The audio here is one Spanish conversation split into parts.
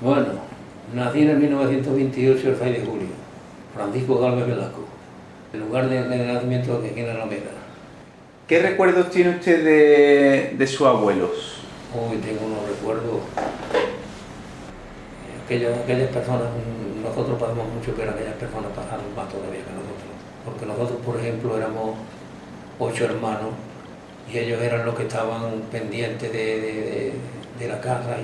Bueno, nací en el 1928, el 6 de julio, Francisco Gálvez Velasco, el lugar de nacimiento de aquí en la Alameda. ¿Qué recuerdos tiene usted de sus abuelos? Hoy tengo unos recuerdos, aquellas personas, nosotros pasamos mucho, pero aquellas personas pasaron más todavía que nosotros. Porque nosotros, por ejemplo, éramos 8 hermanos y ellos eran los que estaban pendientes de la casa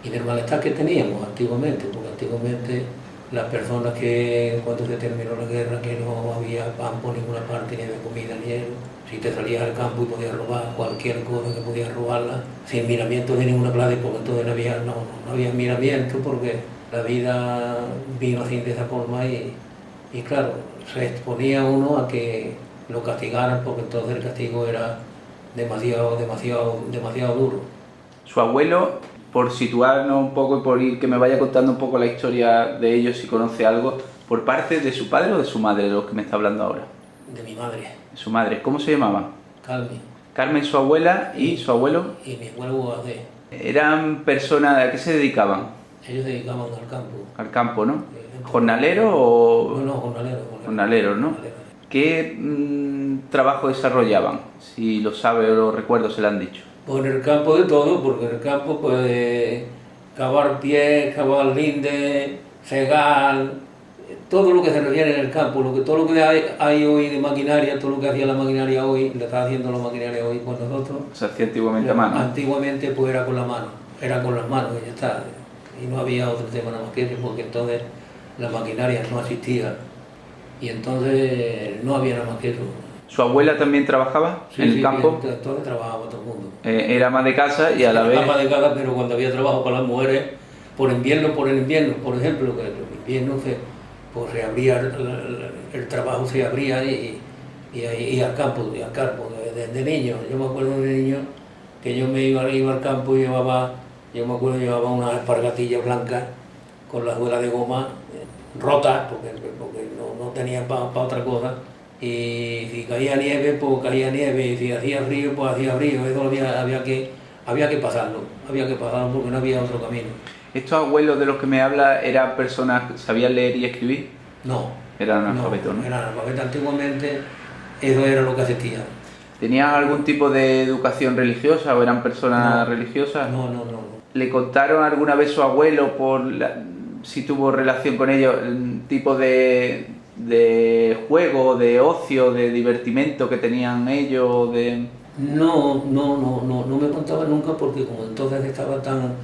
y del malestar que teníamos antiguamente, porque antiguamente las personas que cuando se terminó la guerra, que no había pan por ninguna parte, ni había comida ni hielo, si te salías al campo y podías robar cualquier cosa que podías robarla, sin miramiento de ninguna clase, porque entonces no había miramiento, porque la vida vino así de esa forma y claro, se exponía uno a que lo castigaran, porque entonces el castigo era demasiado duro. Su abuelo, por situarnos un poco y por ir que me vaya contando un poco la historia de ellos, si conoce algo, ¿por parte de su padre o de su madre, de los que me está hablando ahora? De mi madre. De su madre. ¿Cómo se llamaban? Carmen. Carmen, su abuela, y su abuelo. Y mi abuelo Adé. ¿Eran personas a qué se dedicaban? Ellos se dedicaban al campo. Al campo, ¿no? ¿Jornalero o...? No, jornalero. Jornaleros, ¿no? Jornalero. ¿Qué trabajo desarrollaban? Si lo sabe o lo recuerdo, se lo han dicho. Pues en el campo de todo, porque en el campo pues cavar pies, cavar linde, segar, todo lo que se refiere en el campo, todo lo que hay hoy de maquinaria, todo lo que hacía la maquinaria hoy, lo está haciendo la maquinaria hoy con nosotros. Se hacía antiguamente a mano. Antiguamente pues era con la mano, era con las manos y ya está. Y no había otro tema nada más que ese, porque entonces la maquinaria no existía y entonces no había nada más que eso. ¿Su abuela también trabajaba en el campo? Sí, entonces trabajaba todo el mundo. Era ama de casa y a la vez... Ama de casa, pero cuando había trabajo para las mujeres, por el invierno, por ejemplo, que el invierno pues se abría, el trabajo se abría y al campo, desde niño. Yo me acuerdo de niño que yo me iba al campo y llevaba unas espargatillas blancas con las suelas de goma rotas, porque no tenía para otra cosa. Y si caía nieve, pues caía nieve, y si hacía frío, pues hacía frío. Eso había que pasarlo porque no había otro camino. ¿Estos abuelos de los que me habla eran personas que sabían leer y escribir? No. Eran analfabetos, ¿no? Eran analfabetos. Antiguamente eso era lo que asistían. ¿Tenían algún tipo de educación religiosa o eran personas religiosas? No. ¿Le contaron alguna vez su abuelo si tuvo relación con ellos, el tipo de juego, de ocio, de divertimento que tenían ellos? No me contaba nunca, porque como entonces estaba tan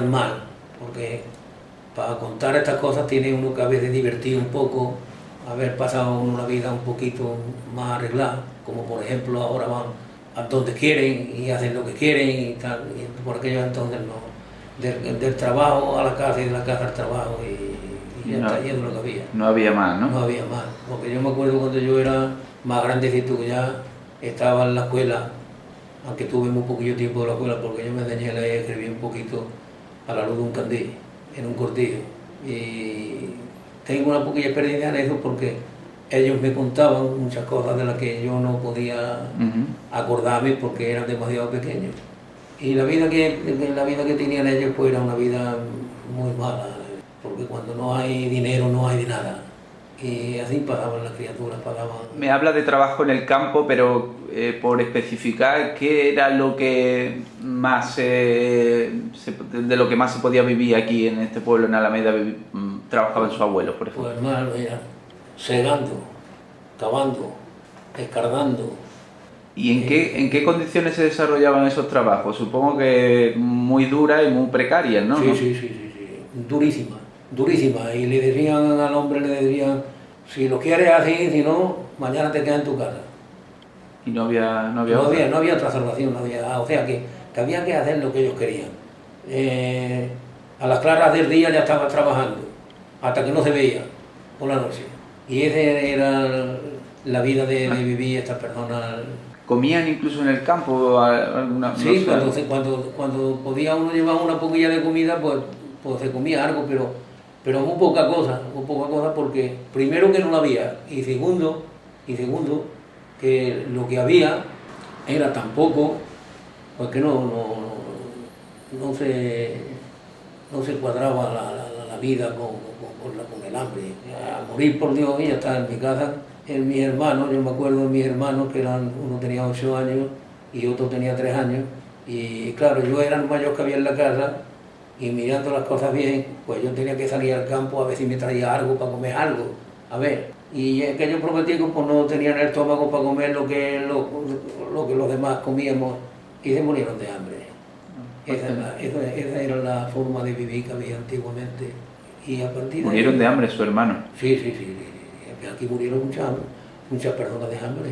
mal, porque para contar estas cosas tiene uno que a veces divertir un poco, haber pasado una vida un poquito más arreglada, como por ejemplo ahora van a donde quieren y hacen lo que quieren y tal, y por aquello entonces no, del trabajo a la casa y de la casa al trabajo y ya está yendo lo que había. No había más, ¿no? No había más, porque yo me acuerdo cuando yo era más grandecito, que ya estaba en la escuela, aunque tuve muy poquillo tiempo de la escuela, porque yo me enseñé a leer y escribir un poquito a la luz de un candil, en un cortillo. Y tengo una poquilla experiencia en eso, porque ellos me contaban muchas cosas de las que yo no podía acordarme porque eran demasiado pequeños. Y la vida que tenían ellos pues era una vida muy mala, porque cuando no hay dinero no hay de nada. Y así pasaban las criaturas, Me habla de trabajo en el campo, pero por especificar, ¿qué era lo que más de lo que más se podía vivir aquí en este pueblo, en Alameda, trabajaban sus abuelos, por ejemplo? Pues hermano, era segando, cavando, escardando. ¿Y en qué condiciones se desarrollaban esos trabajos? Supongo que muy duras y muy precarias, ¿no? Sí, durísima. Y le decían al hombre, si lo quieres así, si no, mañana te quedas en tu casa. Y no había otra salvación, o sea que había que hacer lo que ellos querían. A las claras del día ya estaba trabajando, hasta que no se veía por la noche. Y esa era la vida de vivir estas personas. ¿Comían incluso en el campo? Sí, cuando podía uno llevar una poquilla de comida, pues se comía algo, pero muy poca cosa, porque primero que no la había, y segundo que lo que había era tan poco, pues que no no se cuadraba la vida con el hambre. A morir por Dios, y ya está en mi casa. En mis hermanos, yo me acuerdo de mis hermanos, que uno tenía 8 años y otro tenía 3 años. Y claro, yo era el mayor que había en la casa, y mirando las cosas bien, pues yo tenía que salir al campo a ver si me traía algo para comer algo. A ver, y es que yo prometí que pues, no tenían el estómago para comer lo que los demás comíamos, y se murieron de hambre. Esa era la forma de vivir que había antiguamente. Y a partir ¿Murieron de hambre su hermano? Sí. Aquí murieron muchas personas de hambre.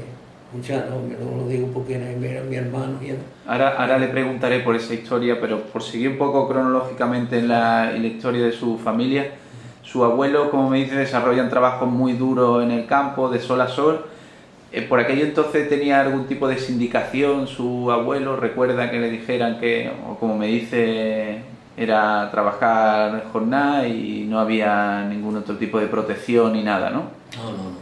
Muchas, no lo digo porque era mi hermano. Ahora le preguntaré por esa historia, pero por seguir un poco cronológicamente en la historia de su familia, su abuelo, como me dice, desarrollan trabajos muy duros en el campo, de sol a sol. ¿Por aquello entonces tenía algún tipo de sindicación su abuelo? ¿Recuerda que le dijeran que, o como me dice, era trabajar jornada y no había ningún otro tipo de protección ni nada, ¿no? No.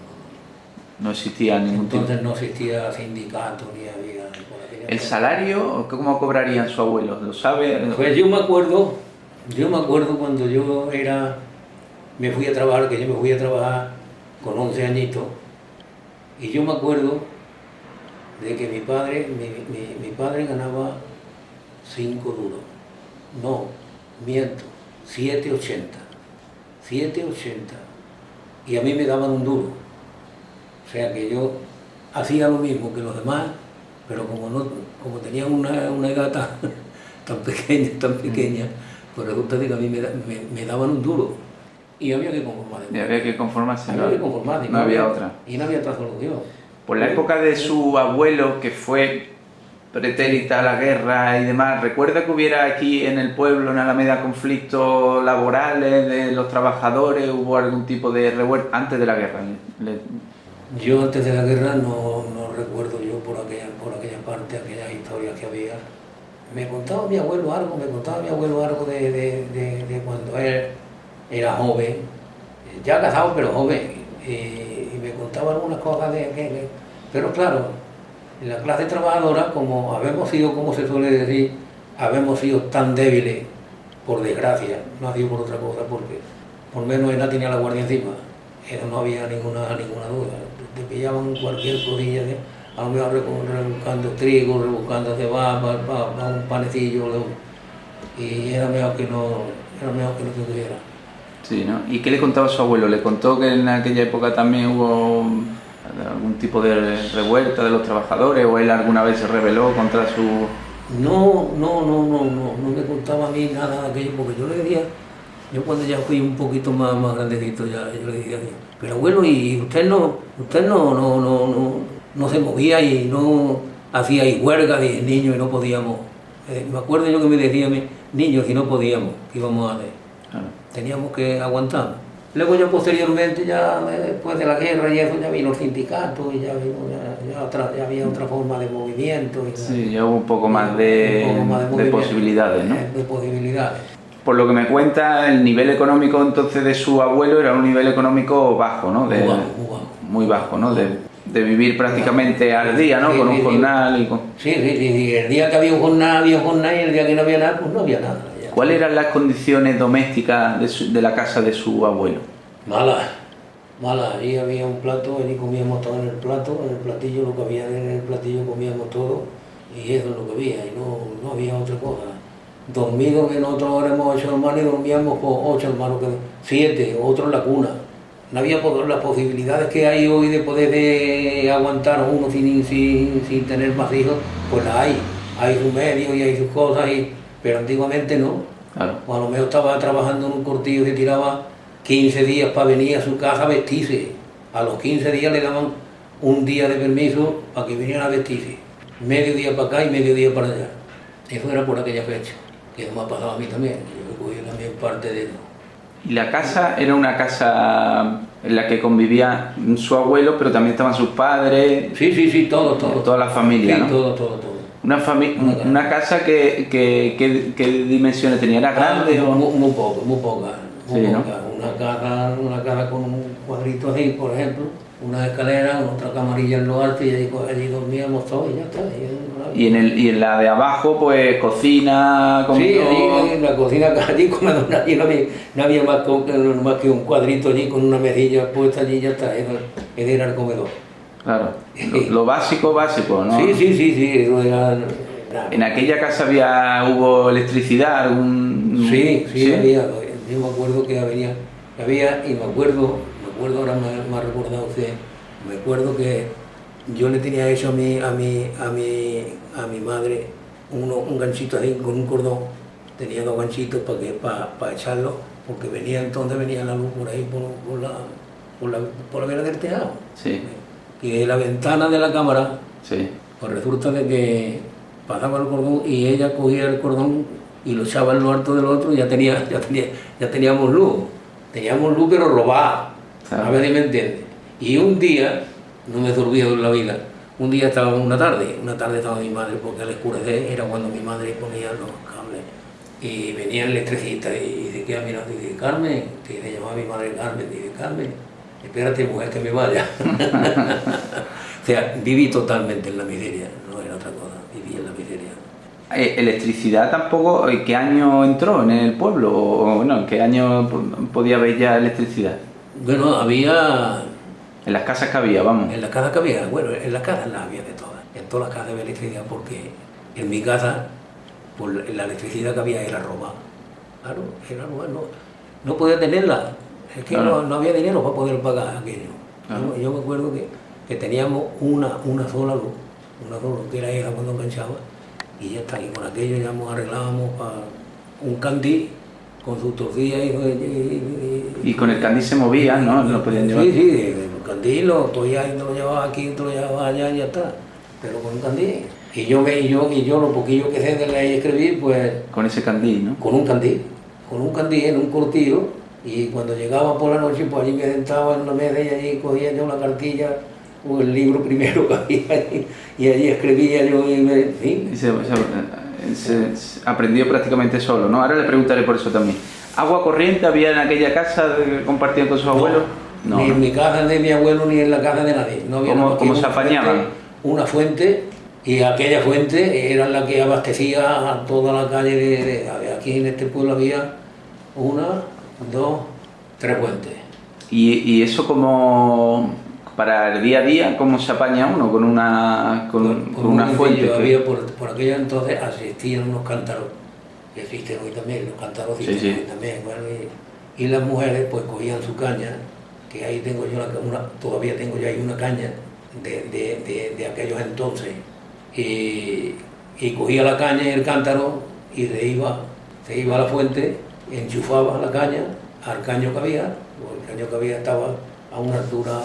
No existía ningún tipo. Entonces no existía sindicato ni había... ¿El salario cómo cobrarían su abuelo? ¿Lo sabe? Pues yo me acuerdo cuando me fui a trabajar, que yo me fui a trabajar con 11 añitos, y yo me acuerdo de que mi padre ganaba 5 duros. No, miento, 7,80. 7,80. Y a mí me daban 1 duro. O sea que yo hacía lo mismo que los demás, pero como tenía una edad tan pequeña, pues resulta que a mí me daban 1 duro. Y había que conformarse. Y había que conformarse. No había otra. Y no había otra solución. Por la época de su abuelo, que fue pretérita a la guerra y demás, ¿recuerda que hubiera aquí en el pueblo, en Alameda, conflictos laborales de los trabajadores? ¿Hubo algún tipo de revuelta antes de la guerra? Yo antes de la guerra no recuerdo yo por aquella parte, aquellas historias que había. Me contaba mi abuelo algo de cuando él era joven, ya casado pero joven, y me contaba algunas cosas pero claro, en la clase trabajadora, como habemos sido, como se suele decir, habemos sido tan débiles, por desgracia, no ha sido por otra cosa, porque por menos él no tenía la guardia encima, eso no había ninguna duda. Te pillaban cualquier cosilla, a lo mejor rebuscando trigo, rebuscando cebada para un panecillo, y era mejor que no se tuviera. Sí, ¿no? ¿Y qué le contaba su abuelo? ¿Le contó que en aquella época también hubo algún tipo de revuelta de los trabajadores, o él alguna vez se rebeló contra su...? No me contaba a mí nada de aquello, porque yo le decía, yo cuando ya fui un poquito más grandecito, yo le decía, pero abuelo, y usted no se movía y no hacía huelga de niños y no podíamos. Me acuerdo yo que me decía, niños, si no podíamos, ¿qué íbamos a hacer? Claro. Teníamos que aguantar. Luego ya posteriormente, ya después de la guerra y eso, ya vino el sindicato y ya había otra forma de movimiento. Sí, ya hubo un poco más de posibilidades, ¿no? De posibilidades. Por lo que me cuenta, el nivel económico entonces de su abuelo era un nivel económico bajo, ¿no? Muy bajo, ¿no? De vivir prácticamente al día, ¿no? Sí, con un jornal y con... Sí. El día que había un jornal, había jornal, y el día que no había nada, pues no había nada. ¿Cuáles eran las condiciones domésticas de la casa de su abuelo? Malas. Allí había un plato, allí comíamos todo en el plato, en el platillo, lo que había en el platillo comíamos todo, y eso es lo que había, y no había otra cosa. Dormido, que nosotros éramos 8 hermanos y dormíamos por 8 hermanos, 7, otros en la cuna. No había las posibilidades que hay hoy de poder aguantar uno sin tener más hijos, pues las hay. Hay sus medios y hay sus cosas, pero antiguamente no. Claro. O a lo mejor estaba trabajando en un cortillo que tiraba 15 días para venir a su casa a vestirse. A los 15 días le daban un día de permiso para que vinieran a vestirse. Medio día para acá y medio día para allá. Eso era por aquella fecha, que eso me ha pasado a mí también. Yo cogí también parte de eso. Y la casa era una casa en la que convivía su abuelo, pero también estaban sus padres. Sí, todo. Toda la familia, sí, ¿no? Todo. Una casa ¿qué dimensiones tenía? ¿Era grande? Muy poca. Sí, ¿no? Una casa con un cuadrito así, por ejemplo, unas escaleras, otra camarilla en lo alto y allí dormíamos todos y ya está. Y en la de abajo, pues cocina, Sí, comedor. allí en la cocina, allí comedor, allí no había más que un cuadrito allí con una mesilla puesta allí y ya está, ese era el comedor. Claro, lo básico, ¿no? Sí, eso era... ¿En aquella casa hubo electricidad? Sí, había. Yo me acuerdo que había y me acuerdo ahora me ha recordado usted, me acuerdo que yo le tenía hecho a mi madre un ganchito ahí con un cordón, tenía 2 ganchitos para echarlo, porque venía la luz por ahí, por la vela del tejado. Sí. Y de la ventana de la cámara, Sí. pues resulta de que pasaba el cordón y ella cogía el cordón y lo echaba en lo alto del otro y ya teníamos luz. Teníamos luz pero robada, Claro. a ver si me entiende. Y un día, no me he olvidado en la vida, un día estaba una tarde estaba mi madre, porque al oscurecer era cuando mi madre ponía los cables y venía el electricista y dice que mira, dice Carmen, que se llamaba mi madre Carmen, dice Carmen, espérate mujer que me vaya. O sea, viví totalmente en la miseria, no era otra cosa, viví en la miseria. ¿Electricidad tampoco? ¿En qué año entró en el pueblo? O bueno, ¿en qué año podía haber ya electricidad? Bueno, había... En las casas que había, vamos. En las casas que había, bueno, en las casas las había de todas. En todas las casas había electricidad porque en mi casa, pues la electricidad que había era robada. Claro, era robada, no podía tenerla. Es que Claro. no había dinero para poder pagar aquello. Claro. Yo me acuerdo que teníamos una sola luz, que era esa cuando enganchaba, y ya está. Y con aquello ya nos arreglábamos para un candil con sus tortillas Y con el candil se movía, ¿no? Lo podían llevar. Sí, el candil lo llevaba aquí, lo llevaba allá y ya está. Pero con un candil. Y yo lo poquillo que sé de leer y escribir, pues Con ese candil, ¿no? con un candil en un cortillo. Y cuando llegaba por la noche, pues allí me sentaba en la mesa y allí cogía yo la cartilla o el libro primero que había allí, y allí escribía yo ¿sí? Y se aprendió prácticamente solo, ¿no? Ahora le preguntaré por eso también. ¿Agua corriente había en aquella casa compartida con sus abuelos? No, Ni en mi casa de mi abuelo ni en la casa de nadie. No había nada más ¿Cómo que se una apañaban? una fuente, y aquella fuente era la que abastecía a toda la calle aquí en este pueblo había 1, 2, 3 fuentes. ¿Y eso como para el día a día, cómo se apaña uno con una fuente? Había por aquello entonces asistían unos cántaros, que existen hoy también, los cántaros existen Sí. hoy también, bueno, y las mujeres pues cogían su caña, que ahí tengo yo todavía tengo yo ahí una caña de aquellos entonces, y cogía la caña y el cántaro y se iba a la fuente, enchufaba la caña al caño que había, o el caño que había estaba a una altura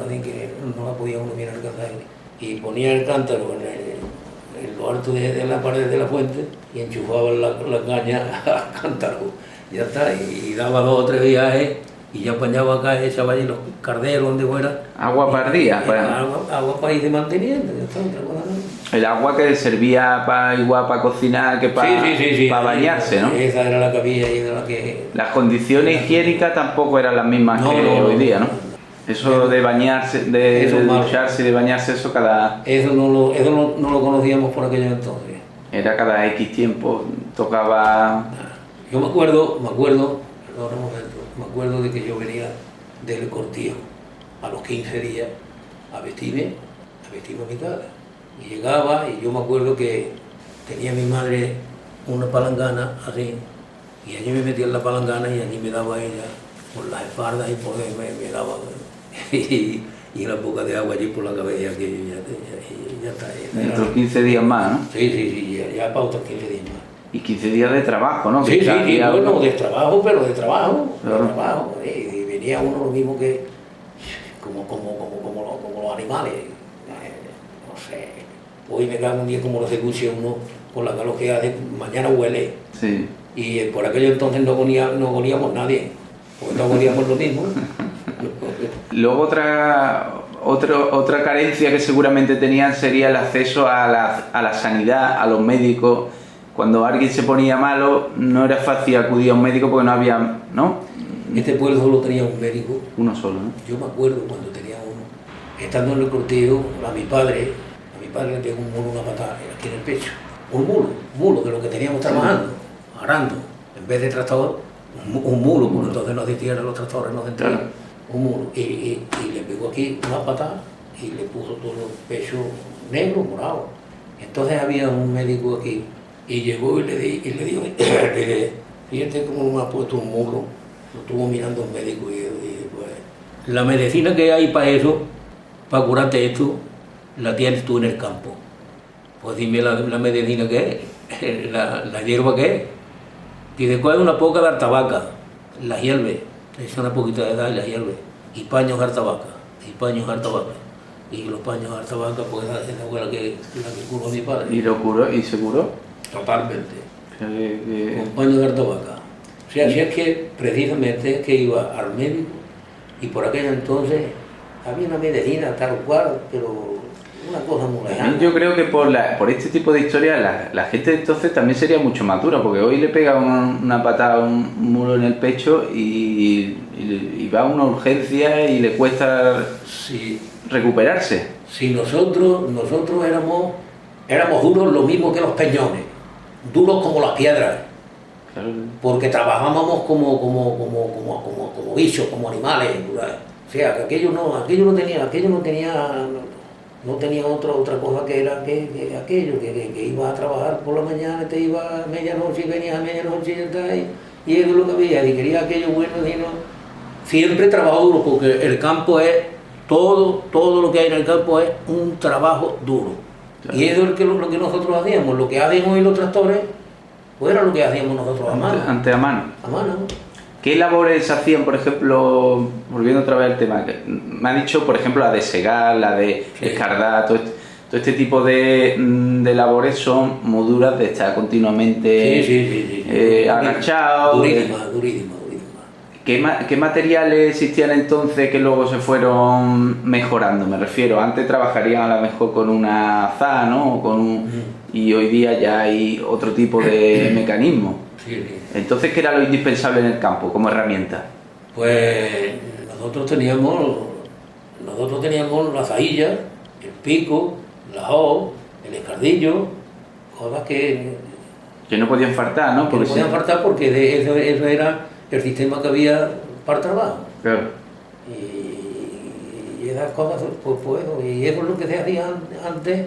de que no la podía uno mirar alcanzar, y ponía el cántaro en lo alto de la pared de la fuente y enchufaba la caña al cántaro, ya está, y daba 2 o 3 viajes y ya apañaba acá, echaba allí los carderos donde fuera. ¿Agua para el día? Agua para irse manteniendo, ya está, otra cosa no. El agua que servía igual para cocinar que para bañarse, ¿no? Esa era la que había y de la que... Las condiciones higiénicas tampoco eran las mismas que hoy día, ¿no? Eso de bañarse, de ducharse y de bañarse, eso no lo conocíamos por aquello entonces. Era cada X tiempo, tocaba... Yo me acuerdo, perdón un momento, me acuerdo de que yo venía del Cortijo a los 15 días a vestirme a mi casa. Y llegaba y yo me acuerdo que tenía mi madre una palangana así, y allí me metía en la palangana y allí me daba ella por las espaldas y por me daba y la boca de agua allí por la cabeza, que ya está. Dentro de 15 días más, ¿no? Sí, ya para otros 15 días más. Y 15 días de trabajo, ¿no? Sí, bueno, de trabajo, pero de trabajo. Claro. Y venía uno lo mismo que como los animales. No sé. Hoy me cago un día como lo se escuche uno con la calor que hace, mañana huele. Sí. Y por aquello entonces no olíamos nadie, porque no olíamos lo mismo. Luego otra carencia que seguramente tenían sería el acceso a la sanidad, a los médicos. Cuando alguien se ponía malo, no era fácil acudir a un médico porque no había, ¿no? Este pueblo solo tenía un médico. Uno solo, ¿no? Yo me acuerdo cuando tenía uno, estando en el curtido, a mi padre le pegó un mulo, una patada aquí en el pecho. Un mulo de lo que teníamos trabajando, arando. En vez de tractor, un mulo, porque entonces no existían los tractores, no existían. Claro. Un mulo. Y le pegó aquí una patada y le puso todo el pecho negro, morado. Entonces había un médico aquí y llegó y le dijo, fíjate cómo me ha puesto un mulo. Lo estuvo mirando un médico y dije, pues, la medicina que hay para eso, para curarte esto, la tienes tú en el campo. Pues dime la medicina que es, la hierba que es. Dice, coge una poca de artabaca, la hierve, le echa una poquita de edad y la hierve. Y paños de artabaca, y los paños de artabaca, pues esa fue la que curó a mi padre. ¿Y lo curó? ¿Y se curó? Totalmente. Con paños de artabaca. O sea, si es que precisamente es que iba al médico y por aquel entonces había una medicina tal cual, pero una cosa muy lejana. Yo creo que por este tipo de historias la gente entonces también sería mucho más dura, porque hoy le pega una patada a un mulo en el pecho y va a una urgencia y le cuesta recuperarse. Si nosotros éramos duros lo mismo que los peñones, duros como las piedras. Claro. Porque trabajábamos como bichos, como animales. O sea, que aquello no tenía otra cosa que era que aquello, que ibas a trabajar por la mañana, te ibas a medianoche y venías a medianoche y eso es lo que había, y quería aquello bueno, sino siempre trabajo duro, porque el campo es, todo lo que hay en el campo es un trabajo duro. Claro. Y eso es lo que nosotros hacíamos, lo que hacen hoy los tractores, pues era lo que hacíamos nosotros a mano. Antes a mano. A mano. ¿Qué labores hacían, por ejemplo, volviendo otra vez al tema? Me ha dicho, por ejemplo, la de segar, la de escardar, todo este tipo de labores son muy duras de estar continuamente agachado. Durísima. ¿Qué materiales existían entonces que luego se fueron mejorando? Me refiero, antes trabajarían a lo mejor con una azada, ¿no? Y hoy día ya hay otro tipo de mecanismo. Sí. Entonces, ¿qué era lo indispensable en el campo como herramienta? Pues nosotros teníamos la zahilla, el pico, la hoz, el escardillo, cosas que no podían faltar, ¿no? Que no podían faltar porque eso era el sistema que había para el trabajo. Claro. Y esas cosas, pues y eso es lo que se hacía antes,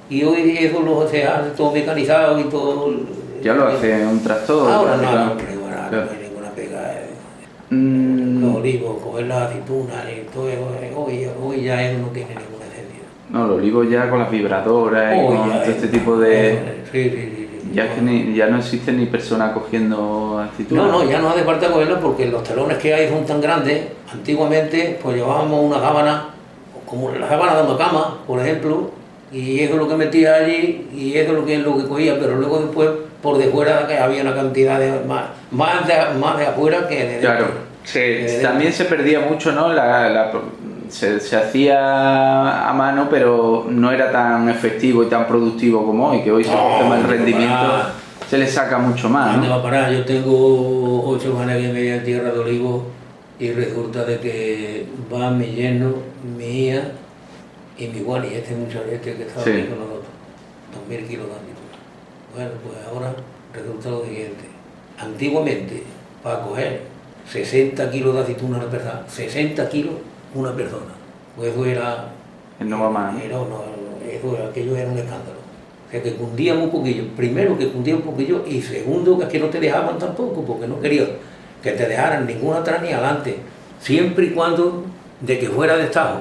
y hoy eso se hace todo mecanizado y todo. Ya lo hace un tractor. Ahora no hay ninguna pega. Los olivos, coger las aceitunas y todo eso, hoy ya eso no tiene ninguna sentido. No, los olivos ya con las vibradoras y con todo este tipo de. Sí. Ya es que ya no existe ni persona cogiendo aceitunas. No, ya no hace falta cogerlas porque los telones que hay son tan grandes. Antiguamente pues llevábamos una sábana, como la sábana de una cama, por ejemplo, y eso es lo que metía allí y eso es lo que cogía, pero luego después por de fuera que había una cantidad de más de afuera que de dentro. Claro, también se perdía mucho, ¿no? Se hacía a mano, pero no era tan efectivo y tan productivo como hoy, que hoy el rendimiento se le saca mucho más, ¿no? ¿Dónde va a parar? Yo tengo 8 semanas que me en tierra de olivo y resulta de que va mi yerno, mi hija y mi Juan, y este muchacho que estaba aquí con nosotros, 2.000 kilos de aceituna. Bueno, pues ahora resulta lo siguiente. Antiguamente, para coger 60 kilos de aceituna una persona, 60 kilos una persona, pues eso era... No va más. Aquello era un escándalo. O sea, que cundían un poquillo. Primero, que cundían un poquillo, y segundo, que es que no te dejaban tampoco, porque no querían que te dejaran ninguna atrás ni adelante, siempre y cuando de que fuera de estajo.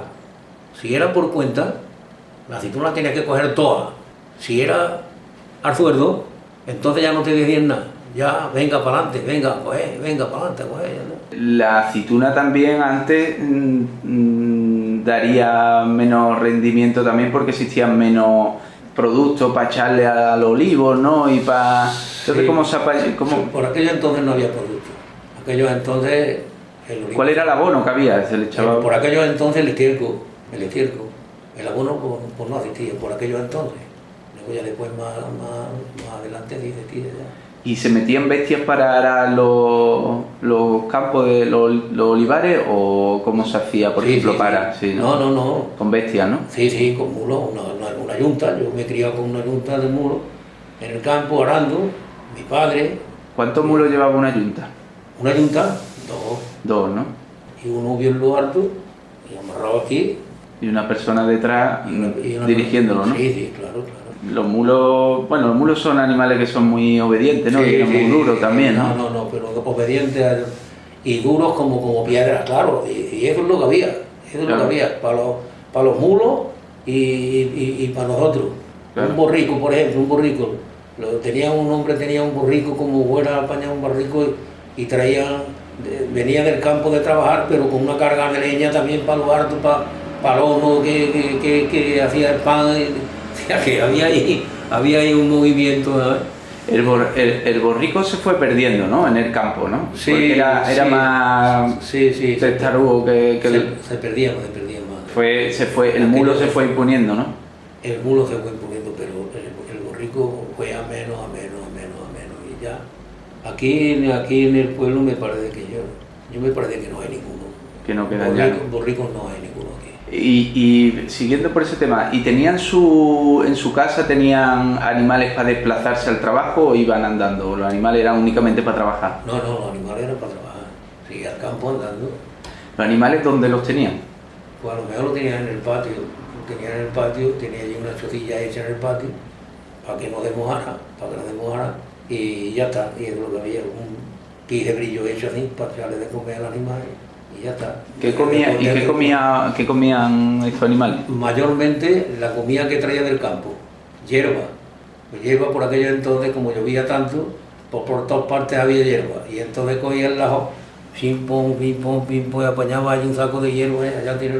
Si era por cuenta, la aceituna tenías que coger toda. Si era al sueldo, entonces ya no te decían nada. Ya, venga para adelante, venga para adelante, La aceituna también antes daría menos rendimiento también porque existían menos productos para echarle al olivo, ¿no? Y para... Entonces, Por aquello entonces no había productos. Aquellos entonces... ¿Cuál era el abono que había? Se le echaba... Por aquellos entonces el estiércol. El abono pues no existía por aquellos entonces. Luego ya después más adelante sí existía ya. ¿Y se metían bestias para arar los campos de los olivares o cómo se hacía, por ejemplo, para? Sí. Sí, ¿no? No. Con bestias, ¿no? Sí, con mulos, una yunta. Yo me he criado con una yunta de mulos en el campo arando, mi padre. ¿Cuántos mulos llevaba una yunta? Una yunta, Dos, ¿no? y uno bien lo harto, y amarrado aquí. Y una persona detrás y dirigiéndolo, ¿no? Sí, claro. Los mulos son animales que son muy obedientes, ¿no? Sí, y eran muy duros también, ¿no? No, pero obedientes y duros como piedras, claro, y eso es lo que había, lo que había, para los mulos y para los otros. Claro. Un borrico, por ejemplo, un hombre tenía un borrico, como fuera apañado un borrico y venía del campo de trabajar, pero con una carga de leña también para los hartos, para el horno que hacía el pan. Que había ahí un movimiento, ¿no? El borrico se fue perdiendo, ¿no? En el campo, ¿no? Sí. Porque era más testarudo que se perdía más. El mulo se fue imponiendo, ¿no? El mulo se fue imponiendo, pero el borrico fue a menos, y ya. Aquí en el pueblo me parece que me parece que no hay ninguno. Que no quedan ya. Borricos no hay ninguno aquí. Y siguiendo por ese tema, ¿y tenían en su casa tenían animales para desplazarse al trabajo o iban andando? ¿O los animales eran únicamente para trabajar? No, los animales eran para trabajar. Sí, al campo andando. ¿Los animales dónde los tenían? Pues a lo mejor lo tenían en el patio. Tenía allí una chocilla hecha en el patio para que no desmojara, y ya está. Y es lo que había, un pije brillo hecho así para darle de comer al animal. Y ya está. ¿Qué comían estos animales? Mayormente la comida que traía del campo, hierba. Pues hierba por aquello entonces, como llovía tanto, por todas partes había hierba. Y entonces cogía el lajo, pim pom, y apañaba allí un saco de hierba, ya tiene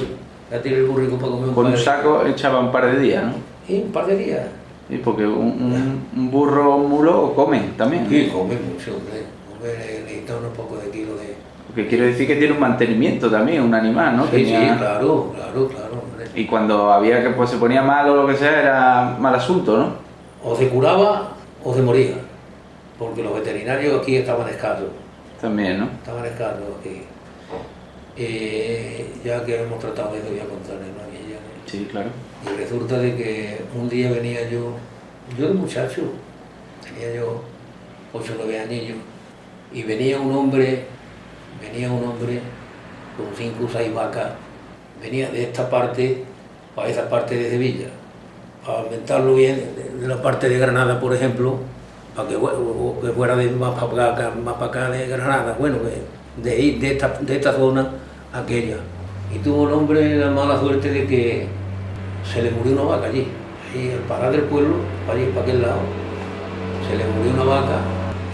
el burrico para comer. Con un saco echaba un par de días, ¿no? Sí, un par de días. Sí, porque un burro o un mulo comen también. Sí, comen mucho, hombre. Necesita unos pocos de kilos de... Porque quiero decir que tiene un mantenimiento también, un animal, ¿no? Sí, claro, hombre. Y cuando había que se ponía mal o lo que sea, era mal asunto, ¿no? O se curaba o se moría, porque los veterinarios aquí estaban escasos. También, ¿no? Estaban escasos aquí. Ya que hemos tratado de eso, voy a contarles, ¿no? Sí, claro. Y resulta de que un día venía yo de muchacho, tenía yo 8 o 9 años, y venía un hombre con 5 o 6 vacas, venía de esta parte para esa parte de Sevilla, para aumentarlo bien, de la parte de Granada, por ejemplo, para que fuera más para acá de Granada, bueno, de esta zona a aquella. Y tuvo el hombre la mala suerte de que se le murió una vaca allí, y al parar del pueblo, para allí, para aquel lado, se le murió una vaca,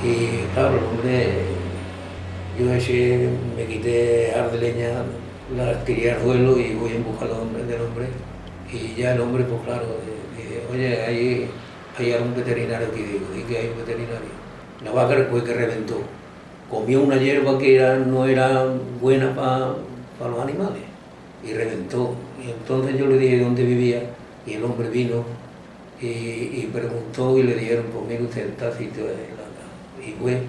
y claro, el hombre... Yo me quité ar de leña, la tiré al suelo y voy en busca del hombre. Y ya el hombre, pues claro, dice, oye, hay algún veterinario aquí, digo, ¿y qué hay un veterinario? La vaca fue que reventó. Comió una hierba que no era buena para los animales y reventó. Y entonces yo le dije dónde vivía y el hombre vino y preguntó y le dijeron, pues mire usted, está sitio y fue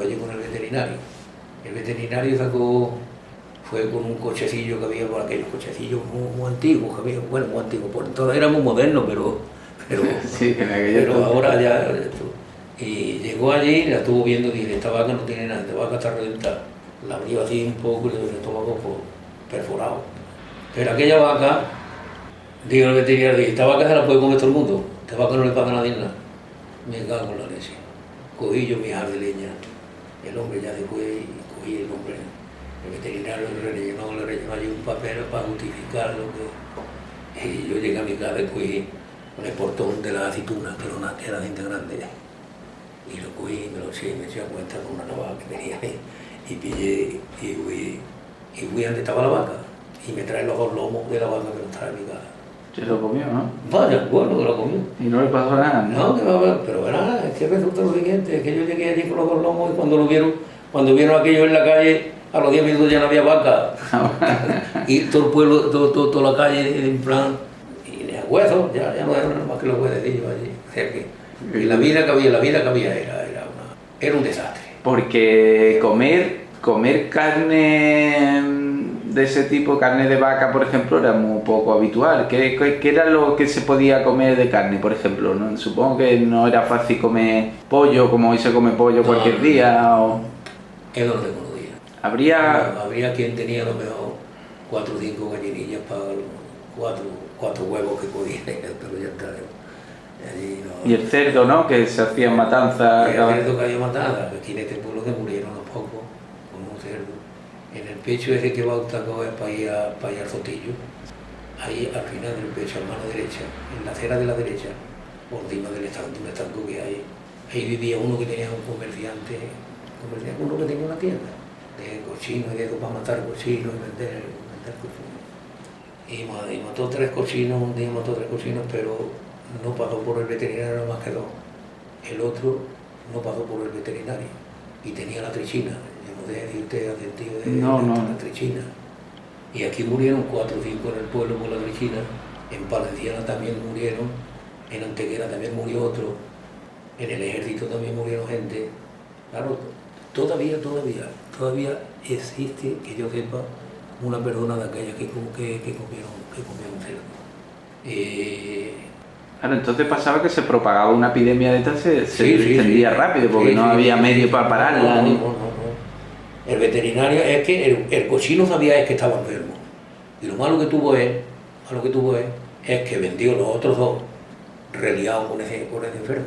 allí con el veterinario. El veterinario fue con un cochecillo que había por aquellos cochecillos muy antiguos, que había, bueno, muy antiguos, por entonces éramos modernos, pero sí, pero ahora ya... Y llegó allí y la estuvo viendo y dice, esta vaca no tiene nada, esta vaca está reventada. La abrió así un poco y le dio el estómago perforado. Pero aquella vaca, digo el veterinario, dice, esta vaca se la puede comer todo el mundo, esta vaca no le pasa a nadie nada. Me cago en la leche. Cogí yo mi jar de leña, el hombre ya después, y cogí el hombre, el veterinario le rellenó allí un papel para justificar lo que... Y yo llegué a mi casa y cogí el portón de la aceituna, que era gente grande. Y lo cogí, me lo eché, me eché a cuenta con una navaja que tenía ahí, y pillé, y fui donde estaba la vaca, y me trae los 2 lomos de la vaca que no estaba en mi casa. Se lo comió, ¿no? Vaya, bueno, que lo comió. Y no le pasó nada, ¿no? No, pero verá, es que resulta lo siguiente, es que yo llegué allí con los 2 lomos y cuando vieron aquello en la calle, a los 10 minutos ya no había vaca. Y todo el pueblo, toda la calle, en plan, y ni a huesos, ya no era nada más que los huesos allí. O sea que, y la vida que había era Era un desastre. Porque comer carne de ese tipo, carne de vaca, por ejemplo, era muy poco habitual. ¿Qué era lo que se podía comer de carne, por ejemplo? ¿No? Supongo que no era fácil comer pollo, como hoy se come pollo cualquier día. O... Eso no se conocía. Habría quien tenía a lo mejor 4 o 5 gallinillas para los 4 huevos que podía, pero ya está. Y el cerdo, ¿no? Que se hacían matanzas. El cerdo que había matanzas, aquí en este pueblo que murieron los pocos, con un cerdo. En el pecho ese que va a Octacó es para ir al Sotillo. Ahí al final del pecho, a mano derecha, en la acera de la derecha, por encima del estanco, un estanco que hay. Ahí vivía uno que tenía un comerciante, uno que tenía una tienda de cochinos y de eso para matar cochinos y vender cochinos. Y mató 3 cochinos, un día mató 3 cochinos, pero no pasó por el veterinario, nada más que 2. El otro no pasó por el veterinario y tenía la trichina. Yo no sé si usted ha sentido de la trichina. Y aquí murieron 4 o 5 en el pueblo por la trichina. En Palenciana también murieron, en Antequera también murió otro, en el ejército también murieron gente. Claro, todavía existe, que yo sepa, una persona de aquellas que comieron cerdo. Claro, entonces pasaba que se propagaba una epidemia de estas, se extendía rápido, porque no había medio para pararla. No. El veterinario, es que el cochino sabía que estaba enfermo. Y lo malo que tuvo es que vendió los otros 2 reliados con ese enfermo.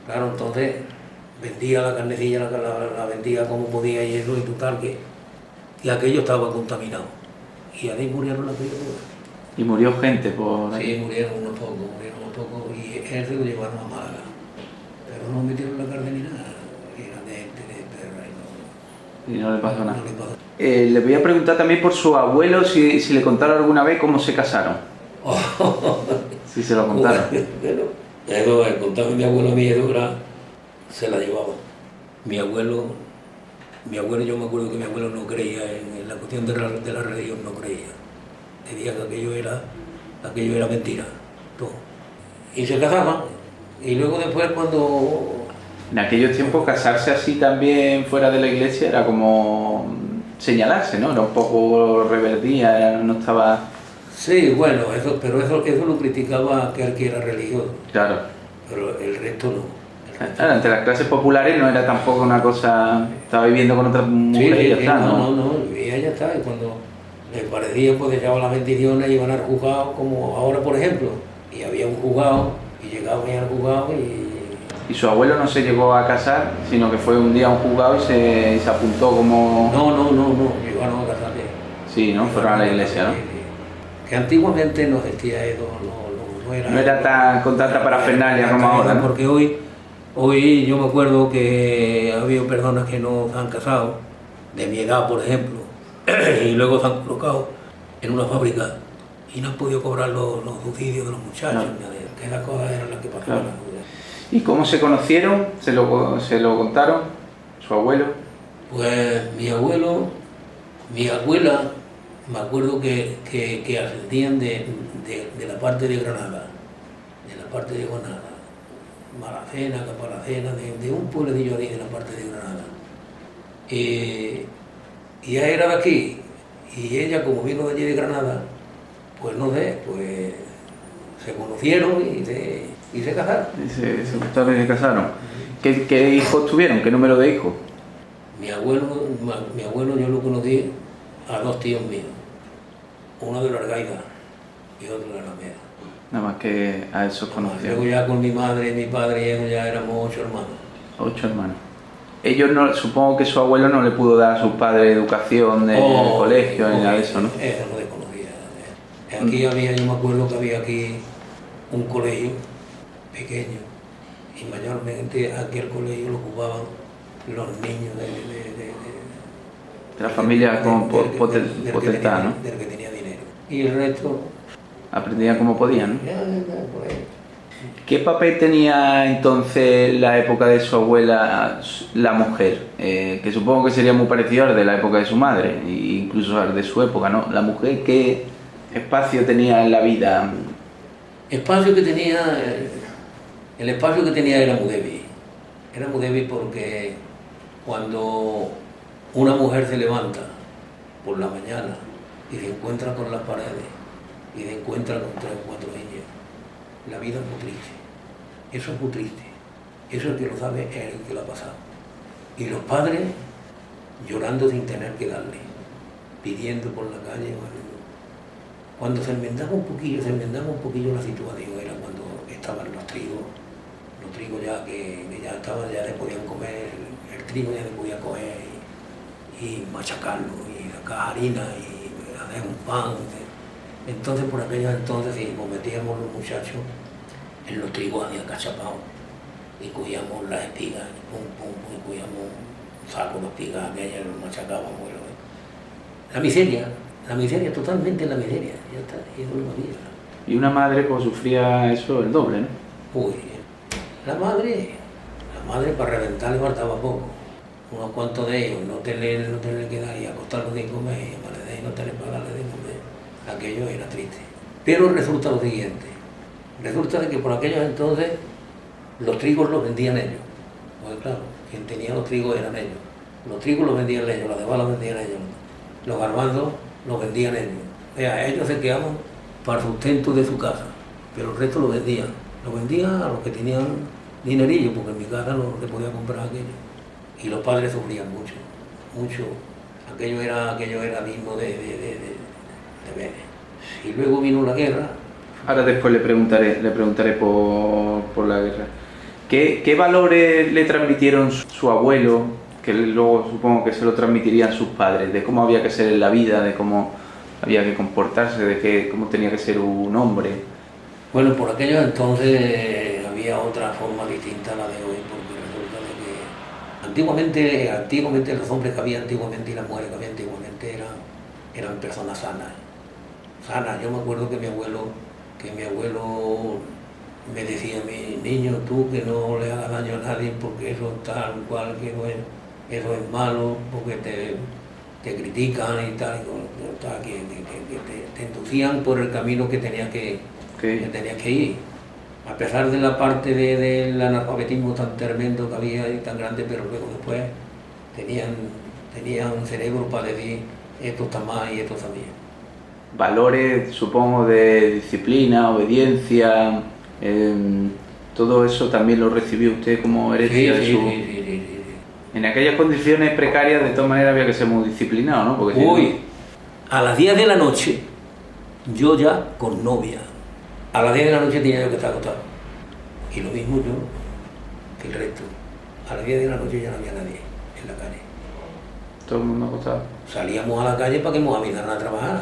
Claro, entonces vendía la carnecilla, la vendía como podía y eso, y total, que aquello estaba contaminado. Y ahí murieron las criaturas. Y murió gente por ahí. Sí, murieron unos pocos, y él se lo llevaron a Málaga. Pero no metieron la carne ni nada. Era de perra y no le pasó nada. Le voy a preguntar también por su abuelo, si le contaron alguna vez cómo se casaron. Si se lo contaron. Eso, el contaba mi abuelo a mi suegra, se la llevaba. Mi abuelo, yo me acuerdo que mi abuelo no creía en la cuestión de la religión, no creía. Decía que aquello era mentira, todo. Y se casaban. Y luego después cuando... En aquellos tiempos casarse así también fuera de la iglesia era como señalarse, ¿no? Era un poco reverdía, no estaba... Sí, bueno, pero eso lo criticaba aquel que era religioso. Claro. Pero el resto no. Claro, entre las clases populares no era tampoco una cosa... Estaba viviendo con otras mujeres y ya está, ¿no? No, vivía y ya está. Y cuando les parecía, pues echaban las bendiciones y iban al juzgado, como ahora, por ejemplo. Y había un juzgado, y llegaban al juzgado y su abuelo no se llegó a casar, sino que fue un día a un juzgado y se apuntó como... No, llegaron a casarse. Sí, ¿no? Fueron a la iglesia, ¿no? Que antiguamente no existía eso, no era con tanta parafernalia como ahora, ¿no? Porque hoy yo me acuerdo que ha habido personas que no se han casado, de mi edad, por ejemplo, y luego se han colocado en una fábrica y no han podido cobrar los subsidios de los muchachos, que esas cosas eran las que pasaban. Claro. ¿Y cómo se conocieron? ¿Se lo contaron? ¿Su abuelo? Pues mi abuela, me acuerdo que ascendían de la parte de Granada, Maracena, Capalacena, de un pueblecillo ahí de la parte de Granada. Y ella era de aquí, y ella, como vino de allí de Granada, pues no sé, pues se conocieron y se casaron. Se gustaron y se casaron. ¿Qué hijos tuvieron? ¿Qué número de hijos? Mi abuelo yo lo conocí a 2 tíos míos, uno de la Argaida y otro de la Alameda. Nada más que a esos conocieron. Luego ya con mi madre y mi padre y ellos ya éramos 8 hermanos. 8 hermanos. Ellos no, supongo que su abuelo no le pudo dar a sus padres educación de colegio ni nada de eso, ¿no? Eso no desconocía. Aquí yo me acuerdo que había aquí un colegio pequeño y mayormente aquí el colegio lo ocupaban los niños de la familia con potestad, ¿no? Del que tenía dinero. Y el resto... Aprendían como podían, ¿no? ¿Qué papel tenía entonces la época de su abuela la mujer? Que supongo que sería muy parecido al de la época de su madre, e incluso al de su época, ¿no? La mujer, ¿qué espacio tenía en la vida? El espacio que tenía era muy débil. Era muy débil porque cuando una mujer se levanta por la mañana y se encuentra con las paredes y se encuentra con 3 o 4 niños, la vida es muy triste. Eso es muy triste. Eso el que lo sabe es el que lo ha pasado. Y los padres llorando sin tener que darle, pidiendo por la calle. Cuando se enmendaba un poquillo la situación, era cuando estaban los trigos ya que ya estaban, ya le podían comer, el trigo ya le podía coger y machacarlo, y sacar harina y hacer un pan. Entonces por aquellos entonces sí, nos metíamos los muchachos en los trigos había cachapados y cogíamos las espigas, y cogíamos un saco de espigas aquellas, los machacábamos. La miseria, totalmente la miseria, ya está, y eso no había. Y una madre pues sufría eso el doble, ¿no? Uy, la madre para reventar le faltaba poco. Unos cuantos de ellos, no tener que dar y acostarlos sin comer, y amanecer y no tener para darle de comer. Aquello era triste. Pero resulta lo siguiente, resulta de que por aquellos entonces los trigos los vendían ellos. Pues claro, quien tenía los trigos eran ellos. Los trigos los vendían ellos, las de balas los vendían ellos. Los garbanzos los vendían ellos. O sea, ellos se quedaban para el sustento de su casa, pero el resto lo vendían. Lo vendían a los que tenían dinerillo, porque en mi casa no se podía comprar aquello. Y los padres sufrían mucho. Aquello era mismo de ver. Y luego vino la guerra. Ahora después le preguntaré por la guerra. ¿Qué valores le transmitieron su abuelo, que luego supongo que se lo transmitirían sus padres, de cómo había que ser en la vida, de cómo había que comportarse, de cómo tenía que ser un hombre? Bueno, por aquellos entonces había otra forma distinta a la de hoy, porque resulta de que antiguamente los hombres que había antiguamente y las mujeres que había antiguamente eran personas sanas. Yo me acuerdo que mi abuelo me decía a mi niño, tú que no le hagas daño a nadie porque eso tal cual, que no es, eso es malo, porque te critican y tal, que te entusiasman por el camino que tenías que ir. A pesar de la parte del analfabetismo tan tremendo que había y tan grande, pero luego después tenían un cerebro para decir esto está mal y esto está bien. Valores, supongo, de disciplina, obediencia, todo eso también lo recibió usted como herencia de su... Sí. En aquellas condiciones precarias, de todas maneras, había que ser muy disciplinado, ¿no? Porque a las 10 de la noche, yo ya con novia, a las 10 de la noche tenía yo que estar acostado. Y lo mismo yo que el resto. A las 10 de la noche ya no había nadie en la calle. Todo el mundo acostado. Salíamos a la calle para que nos ayudaran a trabajar.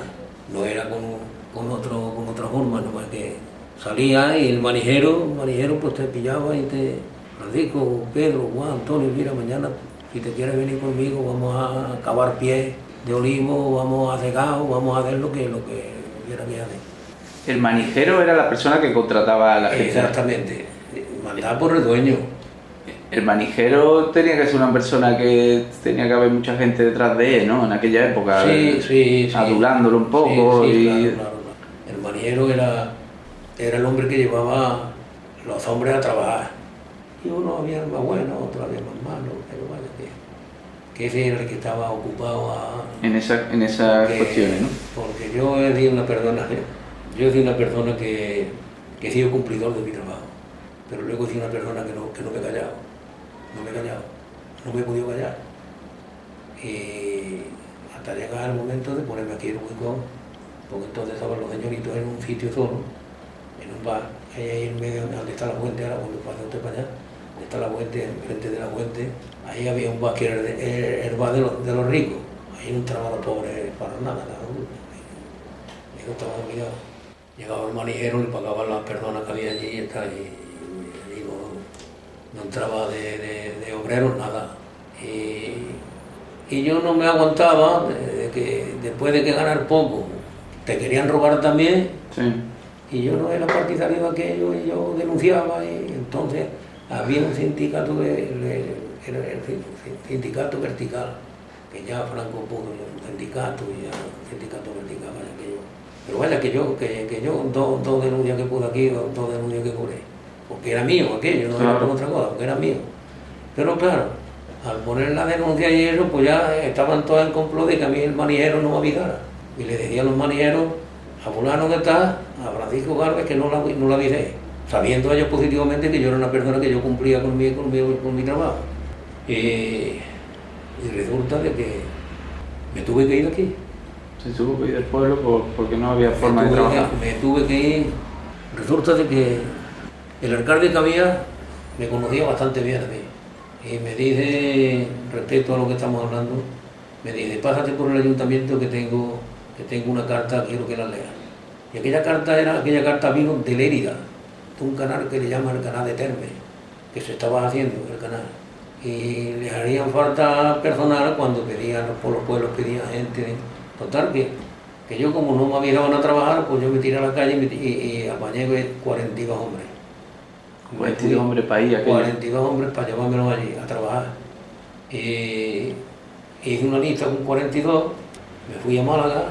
No era con otra forma, nomás que salía y el manijero pues te pillaba y te... Francisco, Pedro, Juan, Antonio, mira, mañana si te quieres venir conmigo vamos a cavar pies de olivo, vamos a cegar, vamos a hacer lo que hubiera que hacer. El manijero era la persona que contrataba a la gente. Exactamente, mandaba por el dueño. El manijero tenía que ser una persona que tenía que haber mucha gente detrás de él, ¿no? En aquella época, sí. adulándolo un poco. Claro. El manijero era el hombre que llevaba los hombres a trabajar. Y uno había más bueno, otro había más malo, pero vaya que ese era el que estaba ocupado en esas cuestiones, ¿no? Porque yo he sido una persona que he sido cumplidor de mi trabajo, pero luego he sido una persona que no me he callado, no me he podido callar. Y hasta llegar el momento de ponerme aquí en un hueco, porque entonces estaban los señoritos en un sitio solo, en un bar, ahí en medio, donde está la fuente, ahora cuando pasa usted para allá, donde está la fuente, enfrente de la fuente, ahí había un bar que era el bar de los ricos, ahí no entraban los pobres para nada, y no estaban obligados. Llegaba el manijero, le pagaban las personas que había allí y no entraba de obreros nada. Y yo no me aguantaba de que después de que ganar poco, te querían robar también. Sí. Y yo no era partidario de aquello y yo denunciaba y entonces había un sindicato, era el sindicato vertical, que ya Franco puso un sindicato vertical, vaya que yo. Pero vaya que yo dos denuncias que pude aquí, dos denuncias que curé, porque era mío aquello, no era por otra cosa, porque era mío. Pero claro, al poner la denuncia y eso, pues ya estaban todos en complot de que a mí el manijero no me avisara. Y le decía a los manijeros, a fulano que está, a Francisco Gálvez, que no la avisé, sabiendo ellos positivamente que yo era una persona que yo cumplía con mi trabajo. Y resulta de que me tuve que ir de aquí. Se tuvo que ir del pueblo porque no había forma de trabajar. Me tuve que ir. Resulta de que el alcalde que había me conocía bastante bien a mí. Y me dice, respecto a lo que estamos hablando, me dice, pásate por el ayuntamiento que tengo una carta, quiero que la leas. Y aquella carta vino de Lérida, de un canal que le llaman el canal de Terme, que se estaba haciendo el canal. Y les harían falta personal cuando pedían, por los pueblos pedían gente. Total, que yo como no me avisaban a trabajar, pues yo me tiré a la calle y apañé 42 hombres. 42 hombres para ir aquello. 42 hombres para llevármelos allí a trabajar. Hice una lista con 42, me fui a Málaga,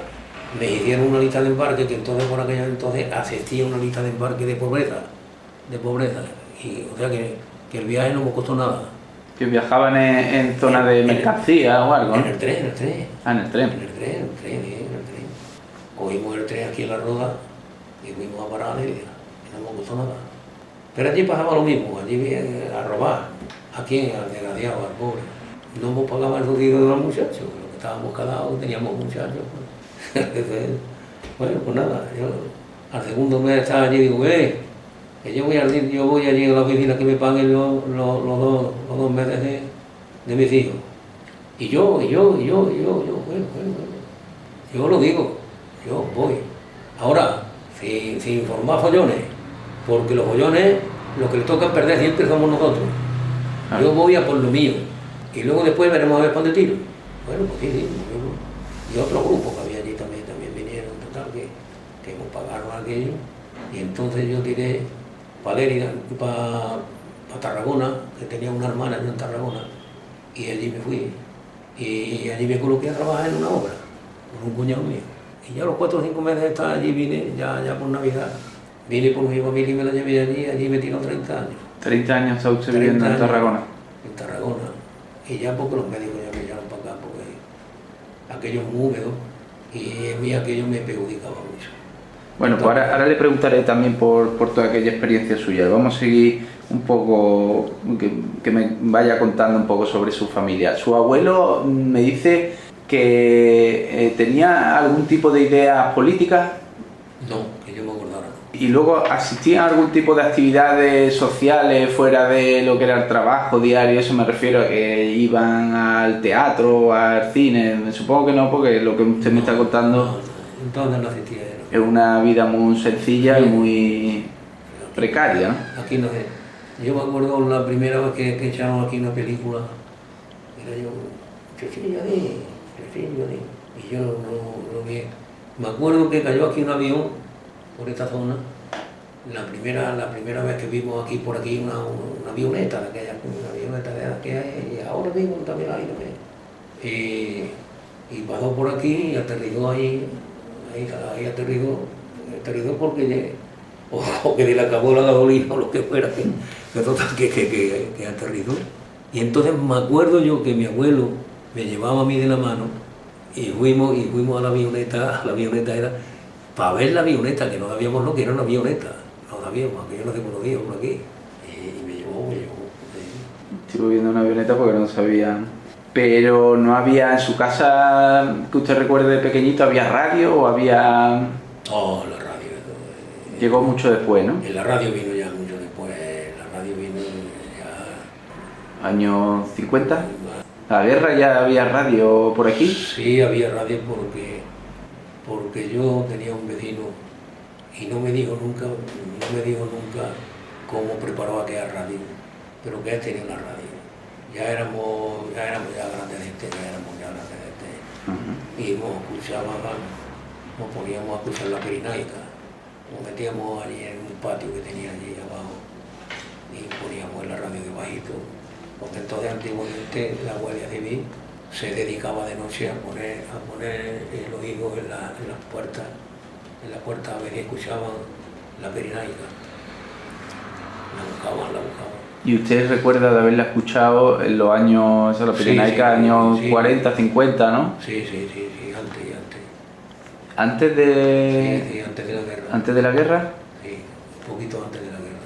me hicieron una lista de embarque, que entonces por aquello entonces asistía a una lista de embarque de pobreza. Y, o sea que el viaje no me costó nada. Que viajaban en zona de mercancía o algo, ¿no? En el tren. Ah, en el tren. En el tren. Cogimos el tren aquí en La Roda y fuimos a parar y no me costó nada. Pero allí pasaba lo mismo, allí a robar. ¿A quién? Al desgraciado, al pobre. No nos pagaban el sueldo de los muchachos, lo que estábamos calados, teníamos muchachos. Bueno, pues nada, yo al segundo mes estaba allí y digo, que yo voy allí a la oficina que me paguen los 2 meses de mis hijos. Y yo, bueno. Yo lo digo, yo voy. Ahora, sin informar follones, porque los follones, los que les toca perder siempre somos nosotros. Yo voy a por lo mío. Y luego después veremos a ver para dónde tiro. Bueno, pues sí. Y otro grupo que había allí también vinieron, total, que nos pagaron aquello. Y entonces yo tiré para Lérida, para Tarragona, que tenía una hermana yo en Tarragona, y allí me fui. Y allí me coloqué a trabajar en una obra, con un cuñado mío. Y ya a los 4 o 5 meses de estar allí vine, ya por Navidad, vine por mi familia y me la llevé allí me tiró 30 años. 30 años está usted viviendo en Tarragona. En Tarragona. Y ya porque los médicos ya me echaron para acá, porque aquello es muy húmedo y a mí aquello me perjudicaba mucho. Bueno, pues ahora le preguntaré también por toda aquella experiencia suya. Vamos a seguir un poco, que me vaya contando un poco sobre su familia. Su abuelo me dice que tenía algún tipo de ideas políticas. No, que yo me acordara, no. Y luego asistían a algún tipo de actividades sociales fuera de lo que era el trabajo diario, eso me refiero a que iban al teatro, al cine. Supongo que no, porque lo que usted me está contando... No, entonces no asistía. Es una vida muy sencilla y muy precaria, ¿no? Aquí no sé. Yo me acuerdo la primera vez que echaron aquí una película, era yo, Cecilio D. Y yo no vi. Me acuerdo que cayó aquí un avión por esta zona. La primera vez que vimos aquí por aquí una avioneta, una avioneta de aquella, y ahora mismo también hay también. Y pasó por aquí y aterrizó ahí aterrizó porque o que le acabó la gasolina o lo que fuera, que aterrizó. Y entonces me acuerdo yo que mi abuelo me llevaba a mí de la mano y fuimos a la avioneta era para ver la avioneta, que no sabíamos lo que era una avioneta, no sabíamos, que yo no sé cómo lo digo por aquí. Y me llevó. Estuve viendo una avioneta porque no sabían. Pero no había en su casa, que usted recuerde de pequeñito, ¿había radio o había...? Oh, la radio. Llegó mucho después, ¿no? La radio vino ya mucho después, la radio vino ya... ¿Años 50? ¿La guerra ya había radio por aquí? Sí, había radio porque yo tenía un vecino y no me dijo nunca cómo preparó aquella radio, pero que él tenía una radio. Ya éramos ya grandes gente, Y nos poníamos a escuchar la Pirinaica, nos metíamos allí en un patio que tenía allí abajo y poníamos en la radio de bajito, porque entonces antiguamente la Guardia Civil se dedicaba de noche a poner los higos en las puertas a ver si escuchaban la Pirinaica. La buscaban. ¿Y usted recuerda de haberla escuchado en los años, esa la Pirenaica, años 40, 50, ¿no? Sí, antes. ¿Antes de...? Sí, antes de la guerra. ¿Antes de la guerra? Sí, un poquito antes de la guerra.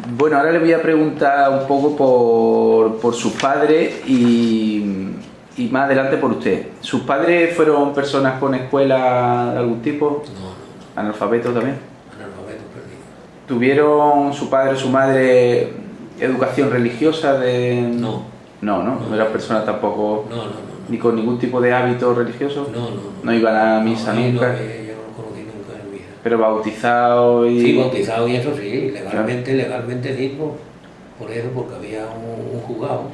Sí. Bueno, ahora le voy a preguntar un poco por sus padres y más adelante por usted. ¿Sus padres fueron personas con escuela de algún tipo? No. ¿Analfabetos también? Analfabetos perdidos. ¿Tuvieron su padre o su madre educación religiosa No. No eran personas tampoco... No. ¿Ni con ningún tipo de hábito religioso? No. ¿No iban a misa nunca? No, yo no lo conocí nunca en vida. ¿Pero bautizado y...? Sí, bautizado y eso sí, legalmente sí, por eso, porque había un juzgado,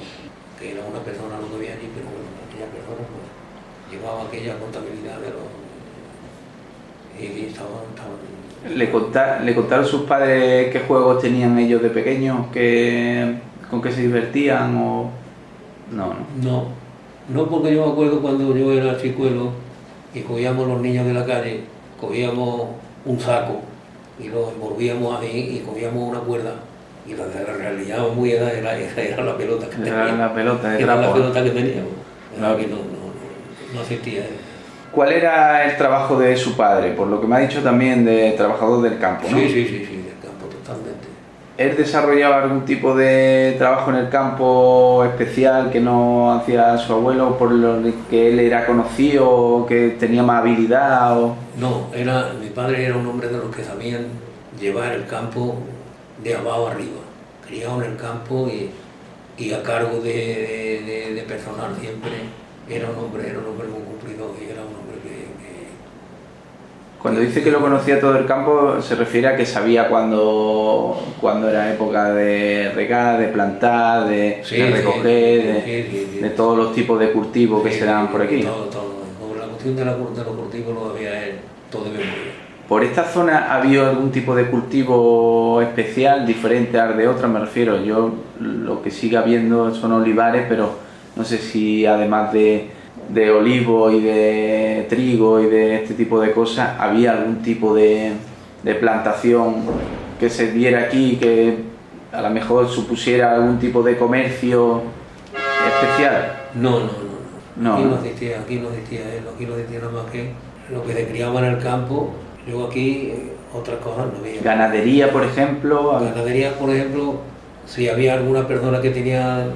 que era una persona lo que había allí, pero bueno, aquella persona pues, llevaba aquella contabilidad de los... y estaban ¿Le contaron sus padres qué juegos tenían ellos de pequeños? ¿Con qué se divertían? O... No, porque yo me acuerdo cuando yo era chicuelo y cogíamos los niños de la calle, cogíamos un saco y lo envolvíamos así y cogíamos una cuerda y la realidad muy era la pelota que teníamos. Era la pelota, Era la pelota que teníamos. Claro. Que no existía eso. ¿Cuál era el trabajo de su padre? Por lo que me ha dicho también de trabajador del campo, ¿no? Sí, del campo totalmente. ¿Él desarrollaba algún tipo de trabajo en el campo especial que no hacía su abuelo, por lo que él era conocido o que tenía más habilidad? No, mi padre era un hombre de los que sabían llevar el campo de abajo arriba. Criado en el campo y a cargo de personal siempre. Era un hombre muy cumplido y era un hombre que... Cuando dice que lo conocía todo el campo, se refiere a que sabía cuando era época de regar, de plantar, de recoger, de todos los tipos de cultivos que se dan por aquí. Todo. Sobre la cuestión de los cultivos lo había él todo de memoria. ¿Por esta zona ha habido algún tipo de cultivo especial, diferente al de otras? Me refiero, yo lo que sigue habiendo son olivares, pero no sé si además de olivo y de trigo y de este tipo de cosas, había algún tipo de plantación que se diera aquí, que a lo mejor supusiera algún tipo de comercio especial. No. Aquí no existía eso, aquí no existía nada más que lo que se criaba en el campo. Yo aquí otras cosas no había. ¿Ganadería, por ejemplo? Ganadería, por ejemplo, si había alguna persona que tenía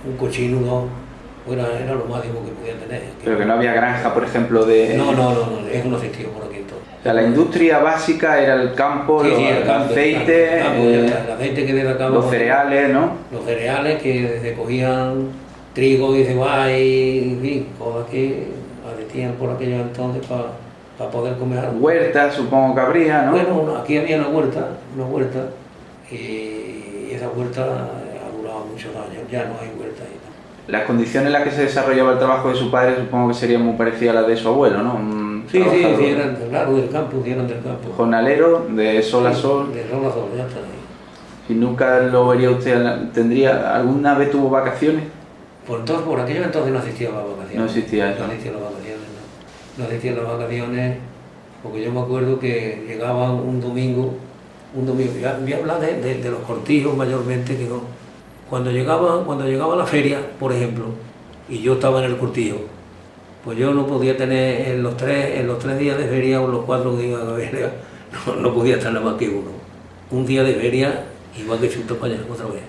un cochino, era lo máximo que podía tener. Pero que no había granja, por ejemplo, de... No, eso no existía por aquí entonces. O sea, la industria básica era el campo, el aceite, el aceite que sacaba, los cereales, ¿no? Los cereales que se cogían trigo y cebada y en fin, cosas que asistían por aquellos entonces para poder comer algo. Huerta, supongo que habría, ¿no? Bueno, aquí había una huerta y esa huerta ha durado muchos años, ya no hay huerta ahí. Las condiciones en las que se desarrollaba el trabajo de su padre supongo que serían muy parecidas a las de su abuelo, ¿no? Sí, eran, claro, del campo. Jornalero, de sol a sol. De sol a sol, ya está. Si nunca lo vería usted, ¿alguna vez tuvo vacaciones? Por aquello entonces no existían las vacaciones. No existía eso. No existían las vacaciones, no existían las vacaciones, porque yo me acuerdo que llegaba un domingo, voy a hablar de los cortijos mayormente, que no. Cuando llegaba la feria, por ejemplo, y yo estaba en el cortijo, pues yo no podía tener en los tres días de feria o los 4 días de feria, no podía estar nada más que uno. Un día de feria iba que chuto para allá otra vez.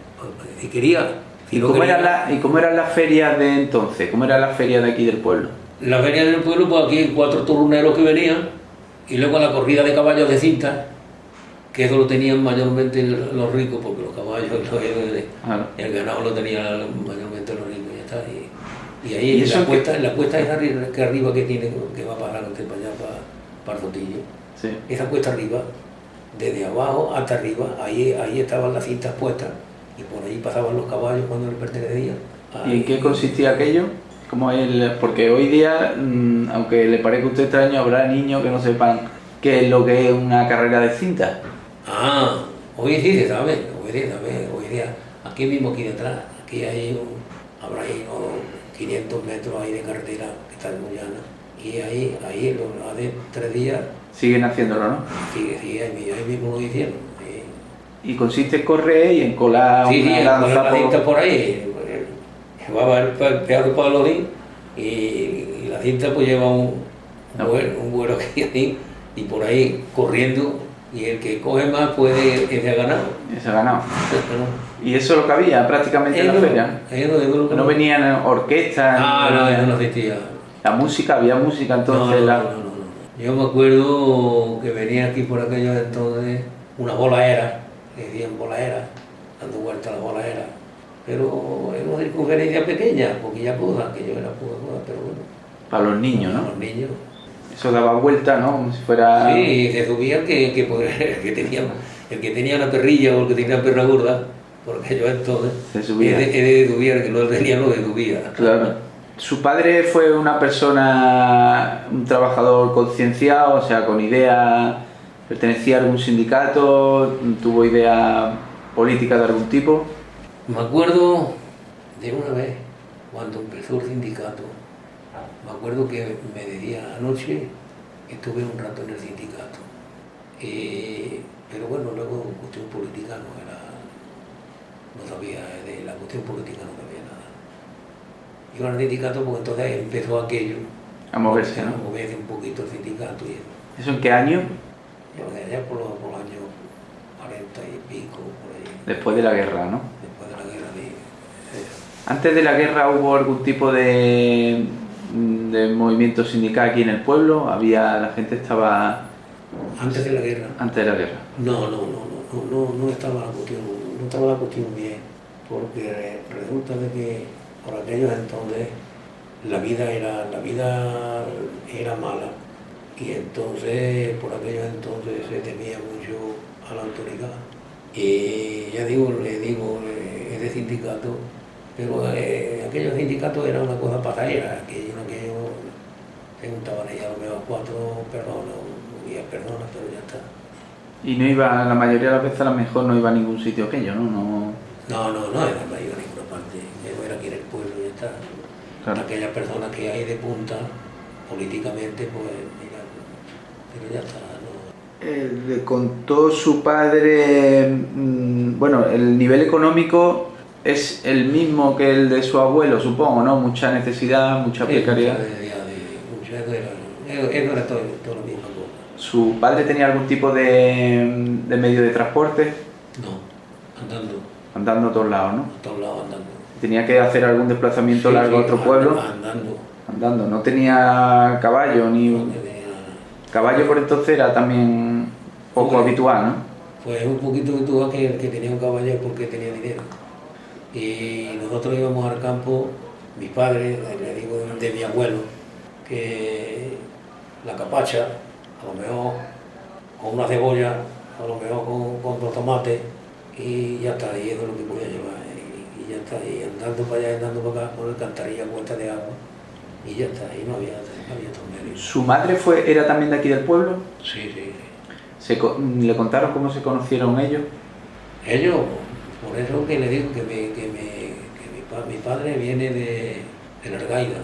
Y quería. ¿Y cómo eran las ferias de entonces? ¿Cómo era la feria de aquí del pueblo? La feria del pueblo, pues aquí 4 turneros que venían, y luego la corrida de caballos de cinta, que eso lo tenían mayormente los ricos, porque los caballos, el ganado lo tenían mayormente los ricos, y ya está. Y ahí en la cuesta esa que arriba que tiene, que va a pasar antes para allá, para el Sotillo, sí. Esa cuesta arriba, desde abajo hasta arriba, ahí estaban las cintas puestas, y por ahí pasaban los caballos cuando les pertenecían. ¿Y en qué consistía aquello? Porque hoy día, aunque le parezca a usted extraño, habrá niños que no sepan qué es lo que es una carrera de cinta. Hoy sí se sabe, hoy día, aquí mismo, aquí detrás, aquí habrá ahí unos 500 metros ahí de carretera que está en Moyana, y ahí hace 3 días... Siguen haciéndolo, ¿no? Sí, ahí mismo lo hicieron. Y consiste en correr y en colar Sí, una sí, lanza la cinta por ahí, llevaba el pedazo de paladín y la cinta pues lleva un vuelo aquí y por ahí corriendo, y el que coge más puede ese ha ganado. Ese ha ganado. Y eso es lo que había prácticamente en la feria. No venían orquestas. No, eso no existía. La música, había música entonces. No. Yo me acuerdo que venía aquí por aquellos entonces una bolaera, le decían bolaera, dando vueltas a la bolaera. Pero era una circunferencia pequeña, poquilla cosa, que yo era poca cosa, pero bueno. Para los niños, ¿no? Para los niños. Eso daba vuelta, ¿no? Como si fuera... Sí, se subía el que tenía una perrilla o el que tenía una perra gorda, porque yo entonces... Se subía. Él subía, el que no tenía no se subía. Claro. Su padre fue una persona, un trabajador concienciado, o sea, con ideas, pertenecía a algún sindicato, tuvo idea política de algún tipo. Me acuerdo de una vez, cuando empezó el sindicato, me acuerdo que me decía anoche, estuve un rato en el sindicato, pero bueno, luego cuestión política no sabía, de la cuestión política no sabía nada. Iba al sindicato porque entonces empezó aquello, A moverse, ¿no? A moverse un poquito el sindicato y eso. ¿Eso en qué año? Yo de allá por los años 40 y pico, por ahí. Después de la guerra, ¿no? Después de la guerra de... ¿Antes de la guerra hubo algún tipo de movimiento sindical aquí en el pueblo? La gente estaba... Antes de la guerra. Antes de la guerra. No estaba la cuestión bien, porque resulta de que por aquellos entonces la vida era mala, y entonces por aquellos entonces se temía mucho a la autoridad. Y ya le digo, ese sindicato, pero aquellos sindicatos era una cosa pasajera, aquello se juntaban ahí a lo mejor 4 personas o 10 personas, pero ya está. Y no iba, la mayoría de las veces a lo mejor no iba a ningún sitio aquello, ¿no? No iba a ninguna parte, eso era aquí en el pueblo y ya está. Claro. Aquellas personas que hay de punta, políticamente, pues mira, pero ya está. ¿No? Le contó su padre, bueno, el nivel económico es el mismo que el de su abuelo, supongo, ¿no? Mucha necesidad, mucha precariedad. Eso era todo lo mismo. ¿Su padre tenía algún tipo de medio de transporte? No, andando. Andando a todos lados, ¿no? A todos lados andando. ¿Tenía que hacer algún desplazamiento largo a otro pueblo? Andando. ¿No tenía caballo ni...? No tenía... Caballo por entonces era también poco habitual, ¿no? Pues un poquito habitual que el que tenía un caballo es porque tenía dinero. Y nosotros íbamos al campo, mi padre, le digo de mi abuelo, que la capacha, a lo mejor con una cebolla, a lo mejor con 2 tomates, y ya está, y eso es lo que podía llevar. Y ya está, y andando para allá, andando para acá, con alcantarilla, cuenta de agua, y ya está, y no había tonterías. ¿Su madre era también de aquí del pueblo? Sí. ¿Le contaron cómo se conocieron ellos? Ellos, por eso que le digo que mi padre viene de la Argaida.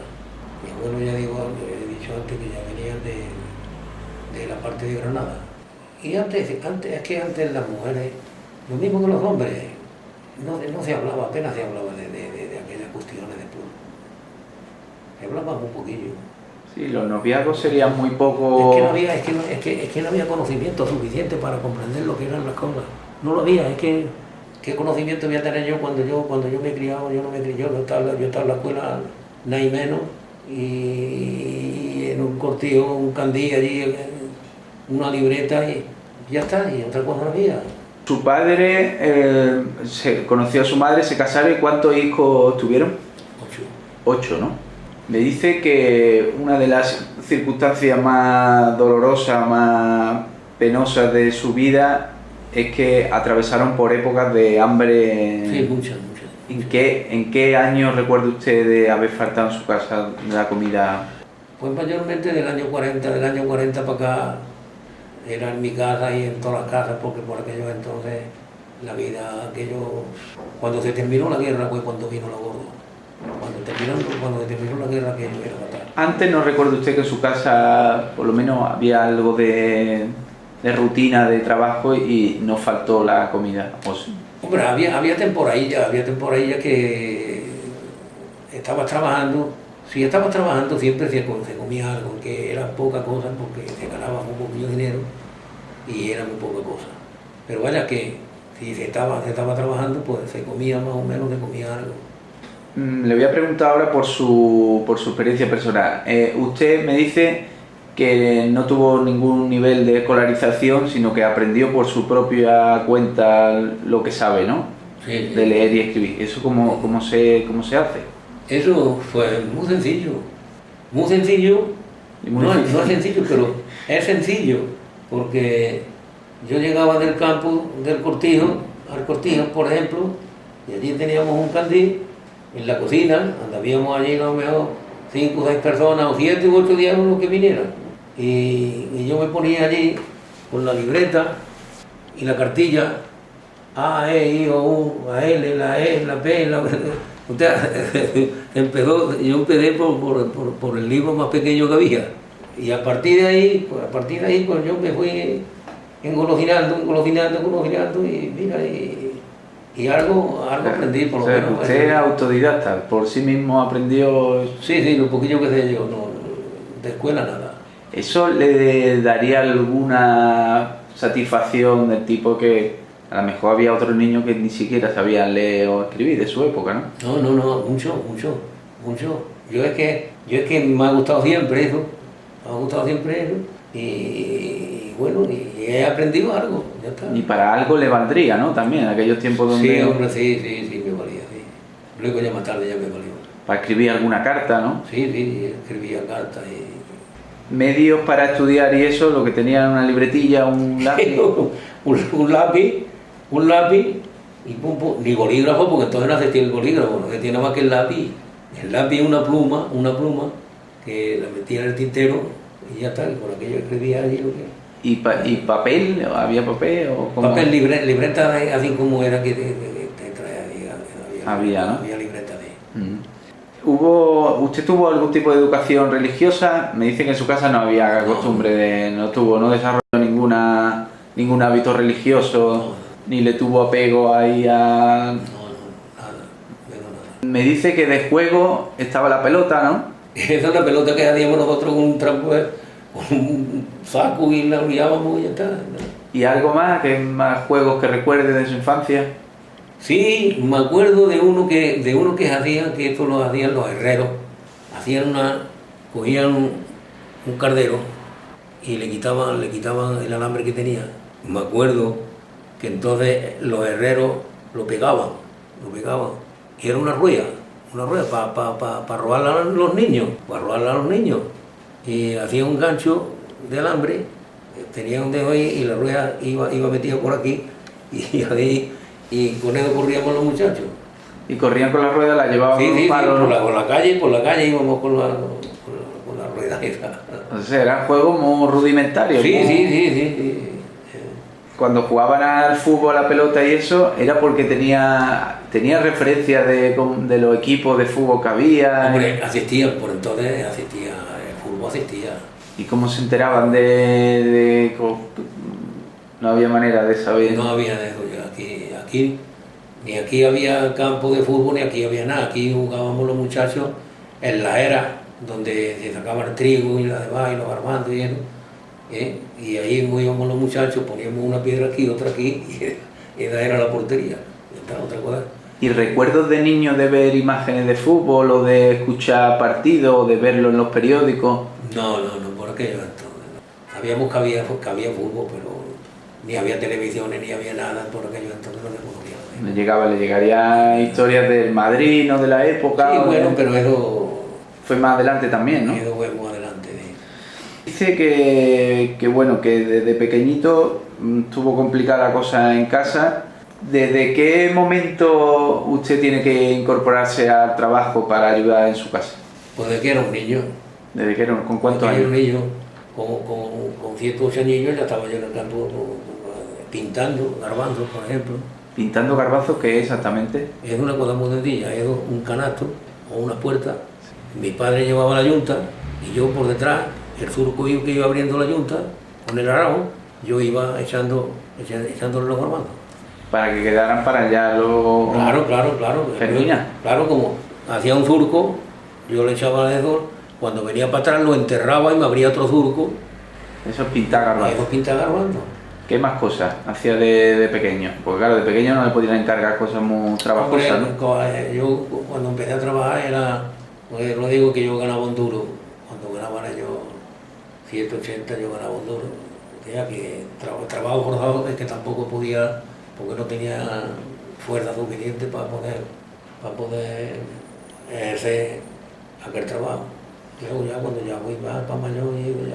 Mi abuelo, ya digo, he dicho antes que ya venían de la parte de Granada. Y antes las mujeres, lo mismo que los hombres, no se hablaba, apenas se hablaba de aquellas cuestiones de pueblo. Se hablaba muy poquillo. Sí, los noviazgos serían muy poco... Es que no había conocimiento suficiente para comprender lo que eran las cosas. No lo había, es que... ¿Qué conocimiento voy a tener yo cuando yo me he criado? Yo estaba en la escuela, nada y menos, y en un cortijo, un candí allí, una libreta, y ya está, y otra cosa no había. Su padre conoció a su madre, se casaron, ¿y cuántos hijos tuvieron? 8, ¿no? Me dice que una de las circunstancias más dolorosas, más penosas de su vida es que atravesaron por épocas de hambre. Sí, muchas. ¿En qué año recuerda usted de haber faltado en su casa de la comida? Pues mayormente del año 40 para acá, era en mi casa y en todas las casas, porque por aquellos entonces la vida, cuando se terminó la guerra fue cuando vino la gorda. Cuando se terminó la guerra, aquello era fatal. Antes no recuerda usted que en su casa por lo menos había algo de rutina de trabajo y no faltó la comida. ¿O sí? Hombre, había temporadilla que estabas trabajando. Si estabas trabajando siempre se comía algo, que era poca cosa porque se ganaba muy poquillo dinero y era muy poca cosa. Pero vaya que si se estaba trabajando, pues se comía más o menos, se comía algo. Le voy a preguntar ahora por su experiencia personal. Usted me dice que no tuvo ningún nivel de escolarización, sino que aprendió por su propia cuenta lo que sabe, ¿no? Sí, sí. De leer y escribir. ¿Eso cómo se hace? Eso fue muy sencillo. Muy sencillo. Y muy No difícil. es sencillo, pero es sencillo. Porque yo llegaba del campo del Cortijo, al Cortijo, por ejemplo, y allí teníamos un candil en la cocina, andábamos allí a lo mejor 5 o 6 personas, o 7 u 8 días los que vinieran. Y yo me ponía allí con la libreta y la cartilla, A, E, I, O, U, la L, la E, la P, la... O sea, yo empecé por el libro más pequeño que había. Y a partir de ahí, pues yo me fui engolosinando y mira, y algo aprendí por lo O sea, menos. usted era autodidacta, por sí mismo aprendió. Sí, lo poquillo que sé yo, no, de escuela nada. ¿Eso le daría alguna satisfacción del tipo que a lo mejor había otros niños que ni siquiera sabían leer o escribir de su época, ¿no? No, mucho. Yo es que me ha gustado siempre eso, y bueno, y he aprendido algo, ya está. Y para algo le valdría, ¿no? También, en aquellos tiempos donde... Sí, hombre, sí, me valía, sí. Luego ya más tarde ya me valió. Para escribir alguna carta, ¿no? Sí, escribía cartas y... Medios para estudiar y eso, lo que tenían una libretilla, un lápiz... un lápiz y pum, ni bolígrafo, porque entonces no existía el bolígrafo, no existía nada más que el lápiz. El lápiz es una pluma que la metía en el tintero y ya está, y por aquello escribía allí lo que... ¿Y papel? ¿Había papel? O cómo? Papel, libreta así como era que te traía, Había, ¿no? Había libreta de... ¿Usted tuvo algún tipo de educación religiosa? Me dice que en su casa no había costumbre no desarrolló ningún hábito religioso, ni le tuvo apego ahí a... nada. Me dice que de juego estaba la pelota, ¿no? Esa es la pelota que hacíamos nosotros con un trapo, con un saco y la liábamos y ya está, ¿no? ¿Y algo más? ¿Qué más juegos que recuerde de su infancia? Sí, me acuerdo de uno que hacían, que esto lo hacían los herreros. Cogían un cardero y le quitaban el alambre que tenía. Me acuerdo que entonces los herreros lo pegaban. Y era una rueda para robarla a los niños. Y hacían un gancho de alambre, tenía un dedo ahí y la rueda iba metida por aquí y con eso corríamos los muchachos. Y corrían con la rueda, la llevaban Sí, los palos. por la calle íbamos con la rueda esa. O sea, eran juegos muy rudimentarios. Sí. Cuando jugaban al fútbol, a la pelota y eso, era porque tenía referencia de los equipos de fútbol que había. Hombre, por entonces el fútbol asistía. ¿Y cómo se enteraban no había manera de saber? No había de eso ya. Ni aquí había campo de fútbol, ni aquí había nada. Aquí jugábamos los muchachos en la era donde se sacaba el trigo y la demás y los garbanzos y eso. Y ahí íbamos los muchachos, poníamos una piedra aquí, otra aquí, y esa era la portería. Esta otra cosa. ¿Y recuerdos de niños de ver imágenes de fútbol o de escuchar partidos o de verlo en los periódicos? No, por aquello entonces. Sabíamos que había fútbol, pero ni había televisiones, ni había nada, por aquello entonces no se conocía. Le llegaría historias del Madrid, ¿no? De la época. Sí, bueno, pero eso fue más adelante también, ¿no? Eso fue más adelante. Dice que bueno, que desde pequeñito estuvo complicada la cosa en casa. ¿Desde qué momento usted tiene que incorporarse al trabajo para ayudar en su casa? Pues desde que era un niño. ¿Desde que era? ¿Con cuántos años? Era un niño, con 7 o 8 años ya estaba yo en el campo pintando garbanzos, por ejemplo. ¿Pintando garbanzos qué exactamente? Es una cosa muy sencilla, es un canasto o una puerta. Mi padre llevaba la yunta y yo por detrás, el surco que iba abriendo la yunta con el arao, yo iba echándole los armandos. Para que quedaran para allá los... Claro. Fermina. Claro, como hacía un surco, yo le echaba alrededor, cuando venía para atrás lo enterraba y me abría otro surco. Eso es pintar garbando. Eso es pintar garbando. ¿Qué más cosas hacía de pequeño? Porque claro, de pequeño no le podían encargar cosas muy trabajosas, ¿no? Yo cuando empecé a trabajar era, no digo que yo ganaba un duro, cuando ganaba yo 780 yo ganaba un duro. O sea que trabajo forzado es que tampoco podía, porque no tenía fuerza suficiente para poder ejercer aquel trabajo. Luego ya cuando ya voy para mayor...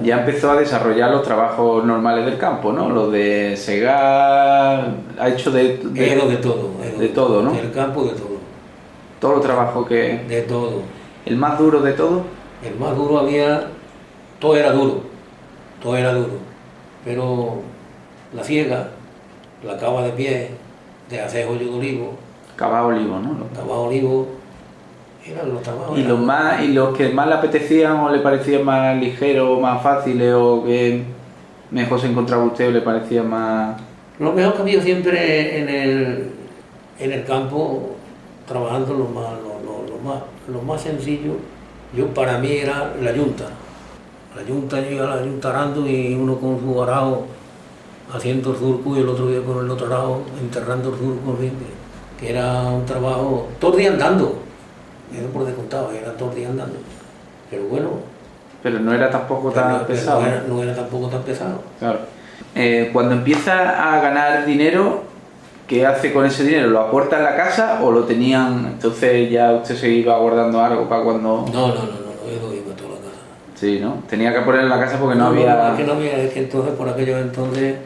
Ya empezó a desarrollar los trabajos normales del campo, ¿no? Los de segar, ha hecho de todo. De todo, ¿no? Del campo de todo. Todo el trabajo que... De todo. ¿El más duro de todo? El más duro todo era duro. Pero la siega, la cava de pie, de hacer hoyo de olivo... Cava olivo, ¿no? Cava de olivo... Eran los trabajos. ¿Y los que más le apetecían o le parecían más ligeros, más fáciles o que mejor se encontraba usted o le parecía más...? Lo mejor que había siempre en el campo, trabajando lo más sencillo, para mí era la yunta. La yunta arando y uno con su arao haciendo el surco y el otro día con el otro arao enterrando el surco, que era un trabajo todo el día andando. Eso por descontado, era todo el día andando. Pero bueno. Pero no era tampoco tan pesado. No era tampoco tan pesado. Claro. Cuando empieza a ganar dinero, ¿qué hace con ese dinero? ¿Lo aporta en la casa o lo tenían? Entonces ya usted se iba guardando algo para cuando... No, yo iba a toda la casa. Sí, ¿no? Tenía que poner en la casa porque no había... Es que entonces, por aquellos entonces,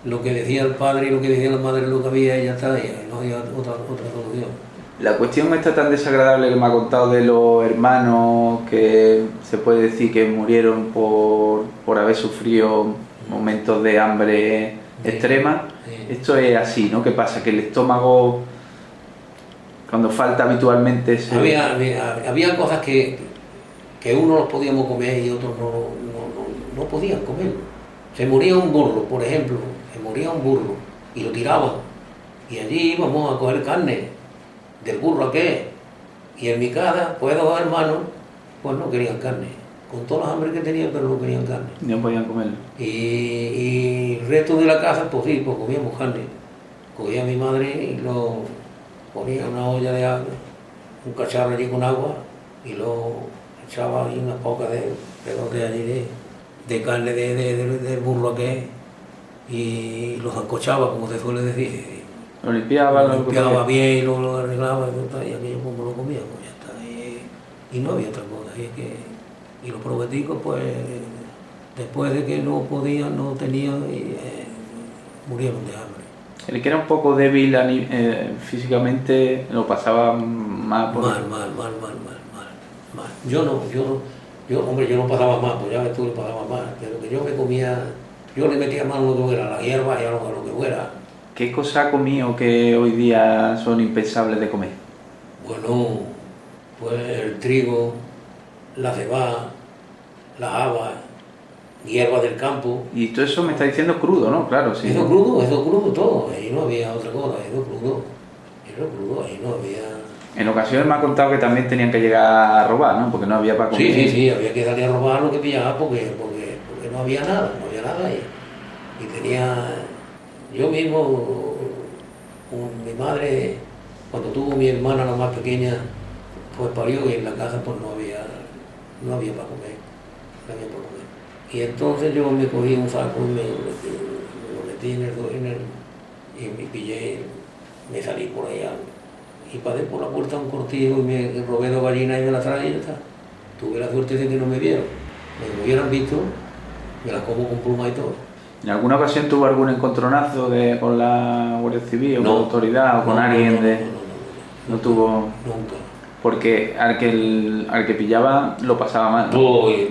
lo que decía el padre y lo que decía la madre, lo que había y ya está, y no había otra solución. La cuestión esta tan desagradable que me ha contado de los hermanos que se puede decir que murieron por haber sufrido momentos de hambre extrema, esto es así, ¿no? ¿Qué pasa? Que el estómago, cuando falta habitualmente... Había cosas que unos los podíamos comer y otros no podían comer. Se moría un burro, por ejemplo, y lo tiraban. Y allí íbamos a coger carne del burro aquel, y en mi casa, pues dos hermanos, pues no querían carne, con todas las hambres que tenían, pero no querían carne. No podían comerlo. Y el resto de la casa, pues sí, pues comíamos carne. Cogía a mi madre y lo ponía en una olla de agua, un cacharro allí con agua, y lo echaba ahí unas pocas de carne del burro aquel, y los ancochaba, como se suele decir. Lo limpiaba bien y lo arreglaba y aquello como lo comíamos, ya está. Y no había otra cosa. Y los probeticos, pues, después de que no podían, no tenían, murieron de hambre. El que era un poco débil físicamente lo pasaba mal. Mal. Yo no pasaba mal, pues ya ves tú, le pasaba mal. Pero que yo me comía, yo le metía mano a lo que fuera, la hierba y a lo que fuera. ¿Qué cosa ha comido que hoy día son impensables de comer? Bueno, pues el trigo, la cebada, las habas, hierbas del campo. Y todo eso me está diciendo crudo, ¿no? Claro, sí. Eso crudo todo, ahí no había otra cosa, eso crudo, ahí no había... En ocasiones me ha contado que también tenían que llegar a robar, ¿no? Porque no había para comer. Sí, había que salir a robar lo que pillaba porque no había nada y tenía... Yo mismo, mi madre, cuando tuvo mi hermana la más pequeña, pues parió y en la casa pues no había para comer, Y entonces yo me cogí un saco y lo metí y me pillé, me salí por allá y pasé por la puerta un cortillo y me robé 2 gallinas y me las traje y ya está. Tuve la suerte de que no me vieron. Me hubieran visto, me las como con pluma y todo. ¿En alguna ocasión tuvo algún encontronazo con la Guardia Civil o con la autoridad o con alguien de...? No tuvo... Nunca. Porque al que pillaba lo pasaba mal, ¿no? Oh, el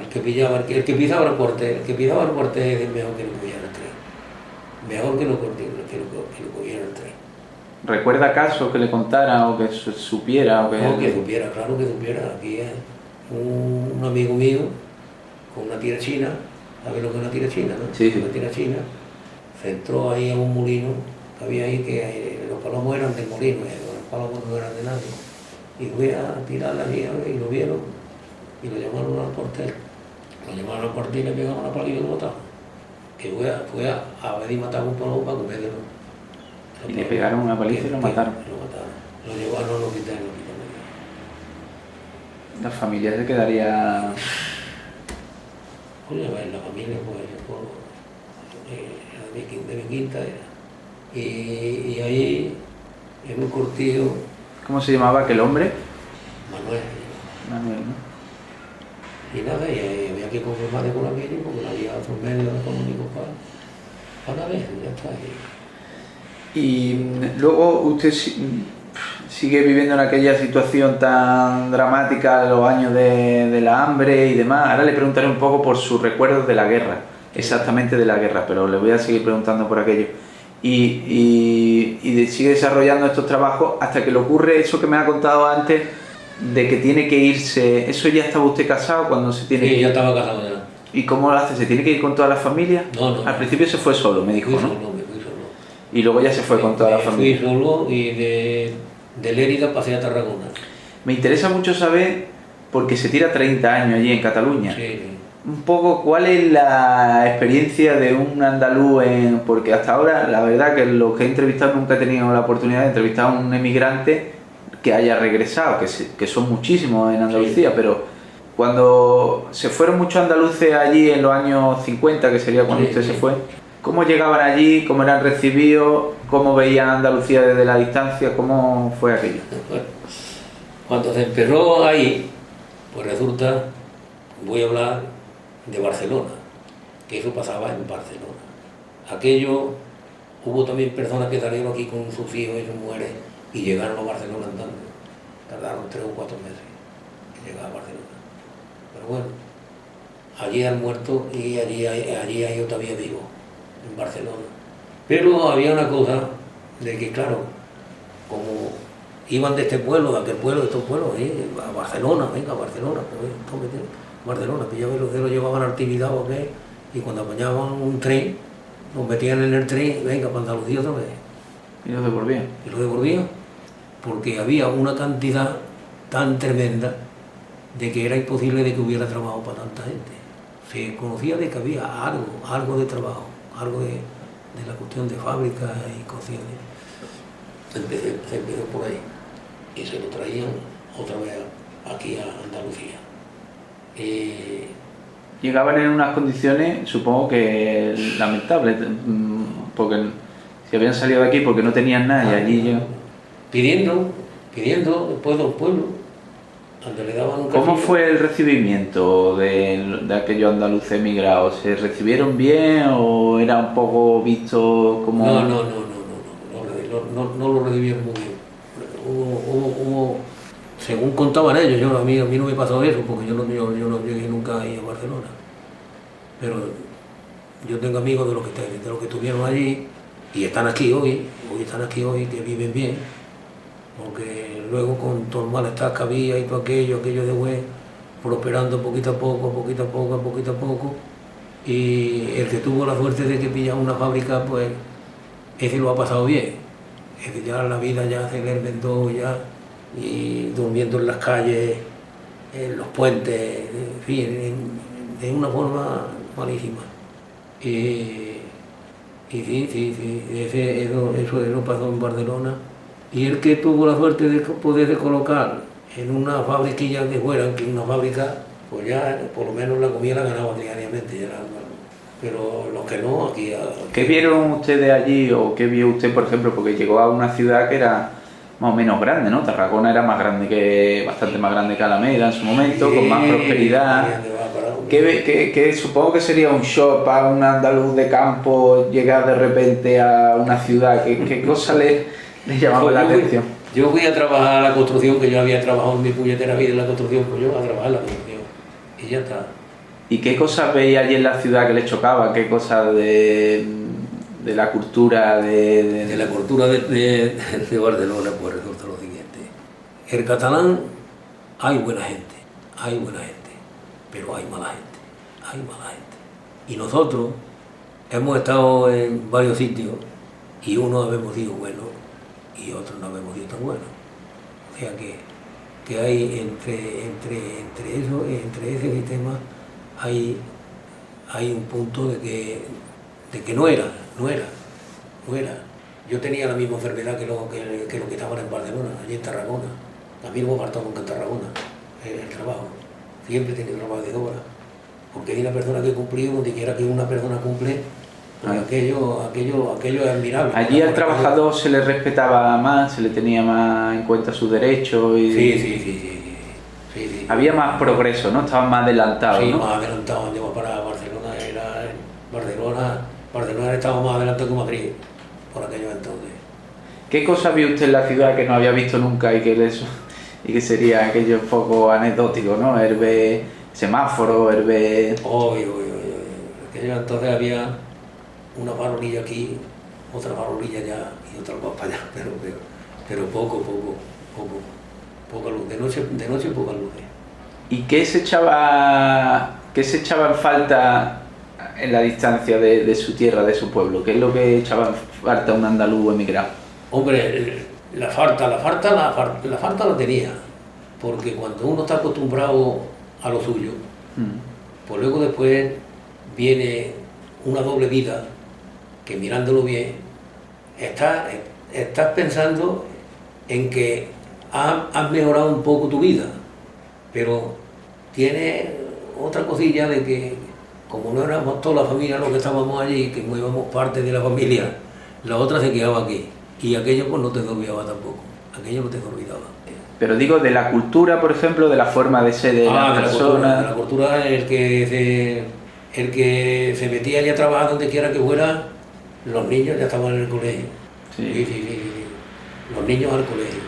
que pisaba el cuartel es mejor que lo cogiera el tren. Mejor que lo cogiera el tren. ¿Recuerda casos que le contara o que supiera? O que... No, que supiera, claro que supiera. Aquí hay un amigo mío con una tía china, ¿sabes lo que es una tirachina, no? Sí, sí. Una tirachina. Se entró ahí en un molino que había ahí, que los palomos eran del molino, los palomos no eran de nadie. Y fui a tirarla allí y lo vieron y lo llamaron al cuartel. Lo llamaron al cuartel y le pegaron una paliza y lo mataron. Que fue a venir a matar un palomo para que me dieron. Y le pegaron una paliza y lo mataron. Lo mataron. Lo llevaron al hospital. La familia se quedaría... Coño, la familia de mi quinta era. Y ahí, en un cortillo... ¿Cómo se llamaba aquel hombre? Manuel. Manuel, ¿no? Y nada, y había que confirmar con aquello porque no había otros medios económicos para ver, ya está. Y luego usted sigue viviendo en aquella situación tan dramática, los años de la hambre y demás. Ahora le preguntaré un poco por sus recuerdos de la guerra, exactamente de la guerra, pero le voy a seguir preguntando por aquello. Y sigue desarrollando estos trabajos hasta que le ocurre eso que me ha contado antes, de que tiene que irse. ¿Eso ya estaba usted casado cuando se tiene que ir? Sí, ya estaba casado ya. ¿Y cómo lo hace? ¿Se tiene que ir con toda la familia? No. Al principio se fue solo, me dijo, Me ¿no? fui solo. Y luego ya se fue con toda la familia. Fui solo y de Lérida pasé a Tarragona. Me interesa mucho saber, porque se tira 30 años allí en Cataluña. Sí. Un poco cuál es la experiencia de un andaluz porque hasta ahora la verdad que los que he entrevistado nunca he tenido la oportunidad de entrevistar a un emigrante que haya regresado, que son muchísimos en Andalucía, sí. Pero cuando se fueron muchos andaluces allí en los años 50, que sería cuando usted se fue, ¿cómo llegaban allí? ¿Cómo eran recibidos? ¿Cómo veían Andalucía desde la distancia? ¿Cómo fue aquello? Cuando se empezó ahí, pues resulta, voy a hablar de Barcelona, que eso pasaba en Barcelona. Aquello, hubo también personas que salieron aquí con sus hijos y sus mujeres y llegaron a Barcelona andando. Tardaron 3 o 4 meses en llegar a Barcelona. Pero bueno, allí han muerto y allí hay todavía vivo, en Barcelona. Pero había una cosa de que, claro, como iban de este pueblo, de aquel pueblo, de estos pueblos, a Barcelona, venga, a Barcelona, Barcelona, que ya los de los llevaban a actividad o qué, y cuando apañaban un tren, los metían en el tren, venga, para Andalucía otra vez. ¿Y los devolvían? Y los devolvían, porque había una cantidad tan tremenda de que era imposible de que hubiera trabajo para tanta gente. Se conocía de que había algo de trabajo, algo de la cuestión de fábricas y cocinas. Se empezó por ahí y se lo traían otra vez aquí a Andalucía. Llegaban en unas condiciones, supongo que lamentables, porque si habían salido de aquí porque no tenían nada y allí llegaban. Pidiendo después de un pueblo, donde le daban un café. ¿Cómo fue el recibimiento de aquellos andaluces emigrados? ¿Se recibieron bien o era un poco visto como...? No lo recibieron muy bien. Hubo, según contaban ellos, a mí no me pasó eso, porque yo no llegué nunca ahí a Barcelona. Pero yo tengo amigos de los que estuvieron allí y están aquí hoy, que viven bien, porque luego con todo el malestar que había y todo aquello de güey, prosperando poquito a poco, y el que tuvo la suerte de que pillaba una fábrica, pues ese lo ha pasado bien. Es que ya la vida ya se le inventó ya, y durmiendo en las calles, en los puentes, en fin, de una forma malísima. Y sí, eso pasó en Barcelona. Y el que tuvo la suerte de poderse colocar en una fabriquilla de fuera, que una fábrica, pues ya por lo menos la comida la ganaba diariamente. Pero los que no, aquí... ¿Qué vieron ustedes allí o qué vio usted, por ejemplo? Porque llegó a una ciudad que era más o menos grande, ¿no? Tarragona era bastante más grande que Alameda en su momento, con más prosperidad. Que supongo que sería un shock para un andaluz de campo llegar de repente a una ciudad. ¿Qué cosa le llamaba la atención? Yo fui a trabajar a la construcción, que yo había trabajado en mi puñetera vida en la construcción, pues yo a trabajar en la construcción. Y ya está. ¿Y qué cosas veía allí en la ciudad que les chocaba? ¿Qué cosas de la cultura de la cultura de Barcelona? Pues resulta lo siguiente. El catalán, hay buena gente, pero hay mala gente. Y nosotros hemos estado en varios sitios y unos habemos sido buenos y otros no habemos sido tan buenos. O sea que hay entre ese sistema hay un punto de que no era. Yo tenía la misma enfermedad que lo que estaban en Barcelona, allí en Tarragona. A mí no me faltaba nunca en Tarragona el trabajo. Siempre he tenido trabajo de sobra. Porque hay una persona que cumplió, donde quiera que una persona cumple, pues aquello es admirable. Allí al trabajador se le respetaba más, se le tenía más en cuenta sus derechos y... Sí. Había más progreso, ¿no? Estaban más adelantados, sí, ¿no? Más adelantados. Yo para Barcelona estaba más adelantado que Madrid por aquello entonces. ¿Qué cosa vio usted en la ciudad que no había visto nunca y que sería aquello un poco anecdótico, ¿no? El ver semáforo, el ver... Aquello entonces había una farolilla aquí, otra farolilla allá y otra más para allá, pero poca luz. De noche poca luz. ¿Y qué se echaba en falta en la distancia de su tierra, de su pueblo? ¿Qué es lo que echaba en falta un andaluz emigrado? Hombre, la falta la tenía, porque cuando uno está acostumbrado a lo suyo, pues luego después viene una doble vida que mirándolo bien, estás pensando en que has mejorado un poco tu vida, pero tiene otra cosilla de que como no éramos toda la familia los que estábamos allí, que no íbamos parte de la familia, la otra se quedaba aquí y aquello pues no te olvidaba tampoco, aquello no te olvidaba. Pero digo, de la cultura, por ejemplo, de la forma de ser de las personas... De la cultura, el que se metía allí a trabajar donde quiera que fuera, los niños ya estaban en el colegio. Sí. Los niños al colegio.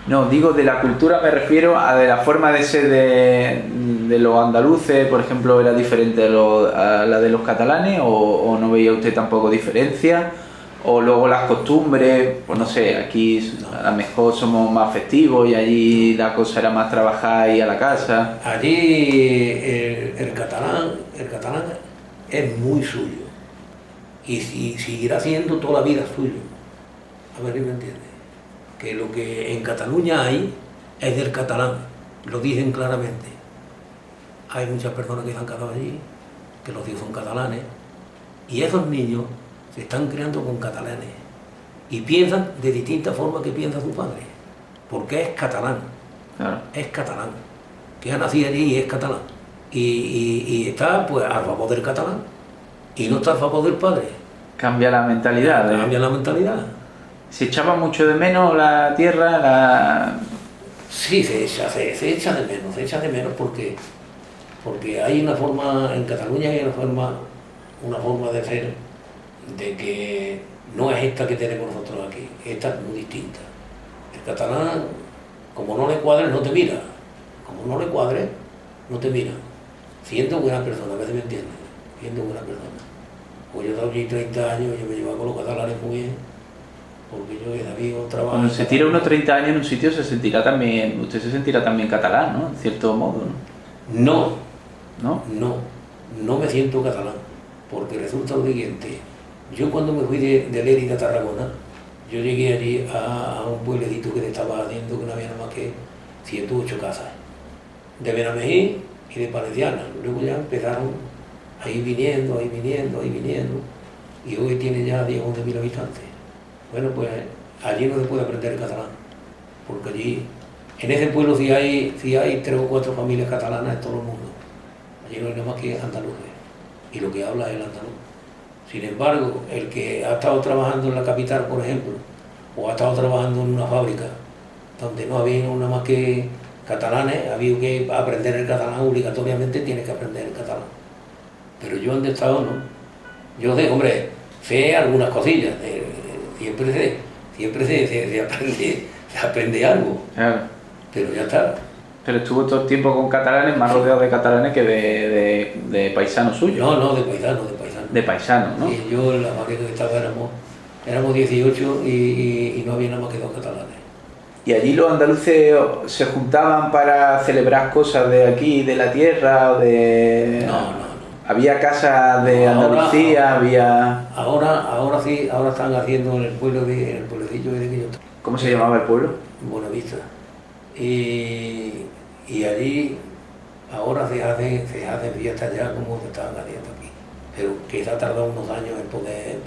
No, digo, de la cultura me refiero a de la forma de ser de los andaluces, por ejemplo, ¿era diferente a la de los catalanes o no veía usted tampoco diferencia? O luego las costumbres, pues no sé, aquí a lo mejor somos más festivos y allí la cosa era más trabajar y a la casa. Allí el catalán es muy suyo y seguirá siendo toda la vida suyo. A ver si me entiende. Que lo que en Cataluña hay es del catalán, lo dicen claramente. Hay muchas personas que se han casado allí, que los hijos son catalanes, y esos niños se están criando con catalanes y piensan de distintas formas que piensa su padre, porque es catalán, claro. Es catalán, que ha nacido allí y es catalán, y está pues a favor del catalán, y no está a favor del padre. Cambia la mentalidad. Cambia la mentalidad. ¿Se echaba mucho de menos la tierra? Sí, se echa de menos porque hay una forma, en Cataluña hay una forma de ser, de que no es esta que tenemos nosotros aquí, esta es muy distinta. El catalán, como no le cuadres, no te mira, siendo buena persona, a veces me entiendes, siendo buena persona. Pues yo he estado allí 30 años, yo me llevaba con los catalanes muy bien, porque yo he sabido trabajar. Cuando se tira unos 30 años en un sitio usted se sentirá también catalán, ¿no? En cierto modo, ¿no? No me siento catalán, porque resulta lo siguiente. Yo cuando me fui de Lérida a Tarragona, yo llegué allí a un pueblecito que estaba haciendo que no había nada más que 108 casas, de Benamejí y de Valenciana. Luego ya empezaron a ir viniendo, y hoy tiene ya 10 o 11.000 habitantes. Bueno, pues allí no se puede aprender el catalán, porque allí, en ese pueblo sí hay 3 o 4 familias catalanas en todo el mundo. Allí no hay nada más que andaluces, y lo que habla es el andaluz. Sin embargo, el que ha estado trabajando en la capital, por ejemplo, o ha estado trabajando en una fábrica donde no había nada más que catalanes, había que aprender el catalán obligatoriamente, tienes que aprender el catalán. Pero yo donde he estado no. Yo sé, hombre, sé algunas cosillas, siempre se aprende algo, claro. Pero ya está. Pero estuvo todo el tiempo con catalanes, más rodeado de catalanes que de paisanos suyos. No, de paisanos. De paisanos, ¿no? Y yo en la fábrica que estaba éramos 18 y no había nada más que 2 catalanes. ¿Y allí los andaluces se juntaban para celebrar cosas de aquí, de la tierra, o de...? ¿Había casas de Andalucía? Ahora sí, ahora están haciendo en el pueblecillo de que yo estoy. ¿Cómo se llamaba el pueblo? Buenavista. Y allí ahora se hacen fiestas ya como se estaban haciendo aquí. Pero que se ha tardado unos años en poder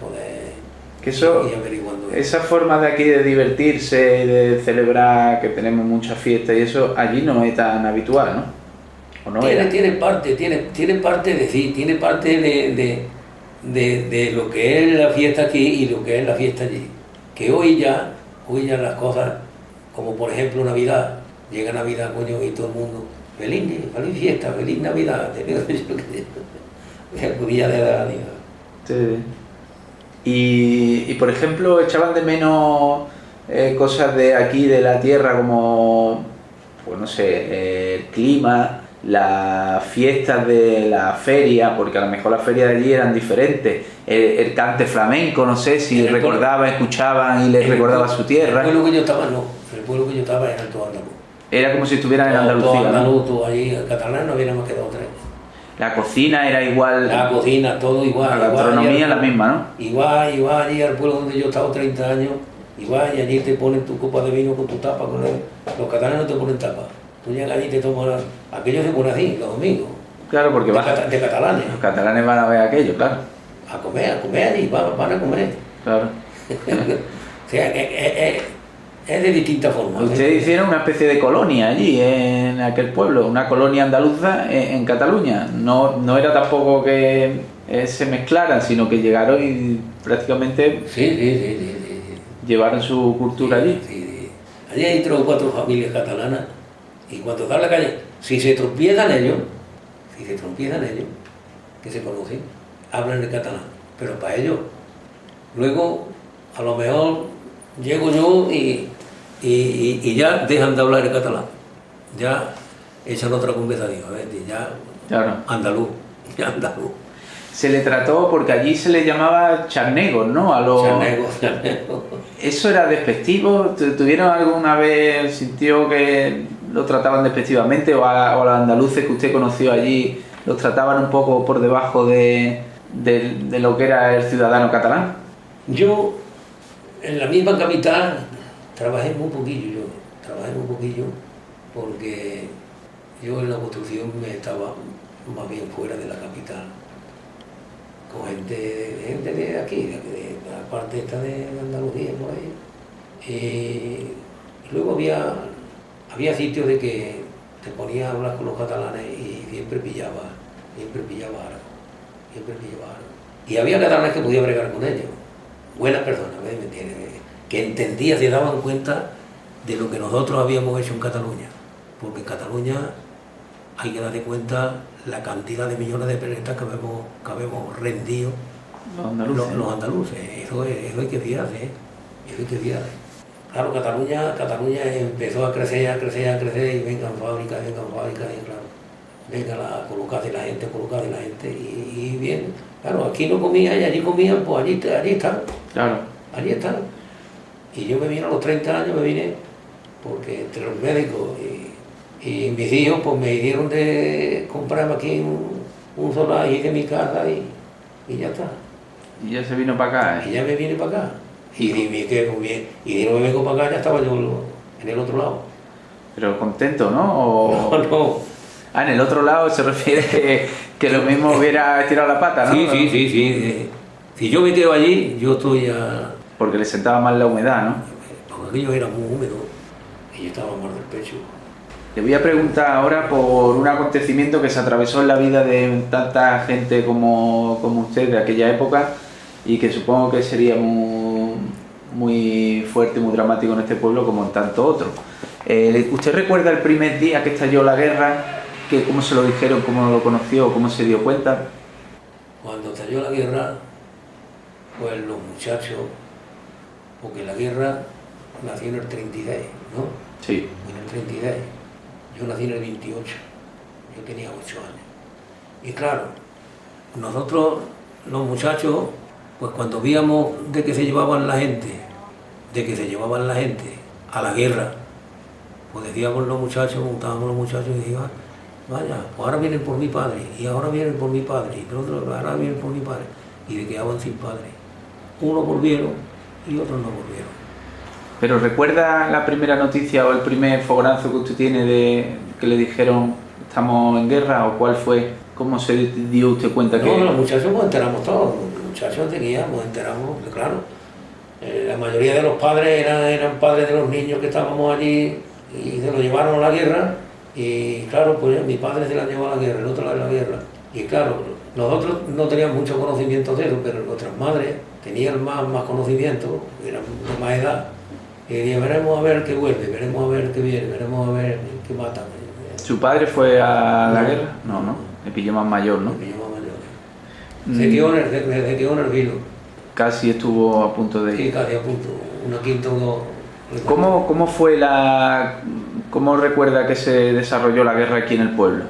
Que eso, ir averiguando. esa forma de aquí de divertirse y de celebrar, que tenemos muchas fiestas y eso, allí no es tan habitual, ¿no? ¿O no era? Tiene parte de sí, tiene parte de lo que es la fiesta aquí y lo que es la fiesta allí. Que hoy ya las cosas, como por ejemplo Navidad, llega Navidad, coño, y todo el mundo, feliz fiesta, feliz Navidad, el día de la Navidad. Sí. Y por ejemplo, echaban de menos cosas de aquí, de la tierra, como, pues no sé, el clima, las fiestas de la feria, porque a lo mejor las ferias de allí eran diferentes, el cante flamenco, no sé si recordaban, escuchaban y les recordaba su tierra. El pueblo que yo estaba no, el pueblo que yo estaba era todo andaluz. Era como si estuvieran en Andalucía, todo andaluz, ¿no? todo allí, en catalán no había más que 2 o 3. La cocina era igual. La cocina, todo igual. La gastronomía la misma, ¿no? Igual allí al pueblo donde yo he estado 30 años, igual, y allí te ponen tu copa de vino con tu tapa. Los catalanes no te ponen tapa. Tú llegas allí y te tomas. Aquello se pone así, los domingos. Claro, porque de catalanes. Los catalanes van a ver aquello, claro. A comer allí, van a comer. Claro. O sea, es de distintas formas. Ustedes hicieron una especie de colonia allí, en aquel pueblo, una colonia andaluza en Cataluña. No era tampoco que se mezclaran, sino que llegaron y prácticamente Sí. llevaron su cultura allí. Sí. Allí hay 3 o 4 familias catalanas y cuando están en la calle, si se tropiezan ellos, que se conocen, hablan el catalán, pero para ellos. Luego, a lo mejor llego yo y ya dejan de hablar el catalán, ya echan otra conversación, ya Claro. andaluz. Se le trató, porque allí se le llamaba charnegos, ¿no? A los... Charnego. ¿Eso era despectivo? ¿Tuvieron alguna vez, sintió que lo trataban despectivamente o a los andaluces que usted conoció allí los trataban un poco por debajo de lo que era el ciudadano catalán? Yo, en la misma capital, trabajé muy poquillo, porque yo en la construcción me estaba más bien fuera de la capital, con gente de aquí, de la parte esta de Andalucía, por ahí. Y luego había sitios de que te ponías a hablar con los catalanes y siempre pillaba algo. Y había catalanes que podía bregar con ellos, buenas personas, ¿me entiendes? Que entendían, se daban cuenta de lo que nosotros habíamos hecho en Cataluña, porque en Cataluña hay que darse cuenta la cantidad de millones de pesetas que habemos rendido los andaluces. Eso hay que fiarse, Claro, Cataluña empezó a crecer, y vengan fábricas, y claro, venga a colocarse la gente, y bien, claro, aquí no comían y allí comían, pues allí están. Claro. Allí están. Y yo me vine a los 30 años, porque entre los médicos y mis hijos, pues me hicieron de comprarme aquí un solar y de mi casa y ya está. Y ya se vino para acá. Y ya me vine para acá. Y me quedé muy bien. Y no me vengo para acá, ya estaba yo en el otro lado. Pero contento, ¿no? No. Ah, en el otro lado se refiere que lo mismo hubiera estirado la pata, ¿no? Sí. Si yo me quedo allí, yo estoy a... Porque le sentaba más la humedad, ¿no? Porque aquello era muy húmedo y yo estaba mal del pecho. Le voy a preguntar ahora por un acontecimiento que se atravesó en la vida de tanta gente como usted de aquella época y que supongo que sería muy fuerte y muy dramático en este pueblo como en tanto otro. ¿Usted recuerda el primer día que estalló la guerra? ¿Cómo se lo dijeron? ¿Cómo lo conoció? ¿Cómo se dio cuenta? Cuando estalló la guerra, pues los muchachos, porque la guerra nació en el 36, ¿no? Sí. En el 36. Yo nací en el 28, yo tenía 8 años. Y claro, nosotros, los muchachos, pues cuando víamos de que se llevaban la gente a la guerra, pues decíamos los muchachos, montábamos los muchachos y decíamos, vaya, pues ahora vienen por mi padre, y ahora vienen por mi padre, y por otro, ahora vienen por mi padre, y de quedaban sin padre. Unos volvieron y otros no volvieron. ¿Pero recuerda la primera noticia o el primer fogonazo que usted tiene de que le dijeron estamos en guerra o cuál fue? ¿Cómo se dio usted cuenta que...? No, los muchachos nos enteramos todos, los muchachos de guía nos enteramos, claro. La mayoría de los padres eran padres de los niños que estábamos allí y se los llevaron a la guerra y claro, pues mi padre se la llevó a la guerra, el otro a la guerra. Y claro, nosotros no teníamos mucho conocimiento de eso, pero nuestras madres tenían más conocimiento, eran de más edad. Y decían, veremos a ver qué vuelve, veremos a ver qué viene, veremos a ver qué matan. ¿Su padre fue a la guerra? No, le pilló más mayor, ¿no? Me pilló más mayor. Se quedó en el vino. Casi estuvo a punto de ir. Sí, casi a punto, una quinta o dos. ¿Cómo fue cómo recuerda que se desarrolló la guerra aquí en el pueblo?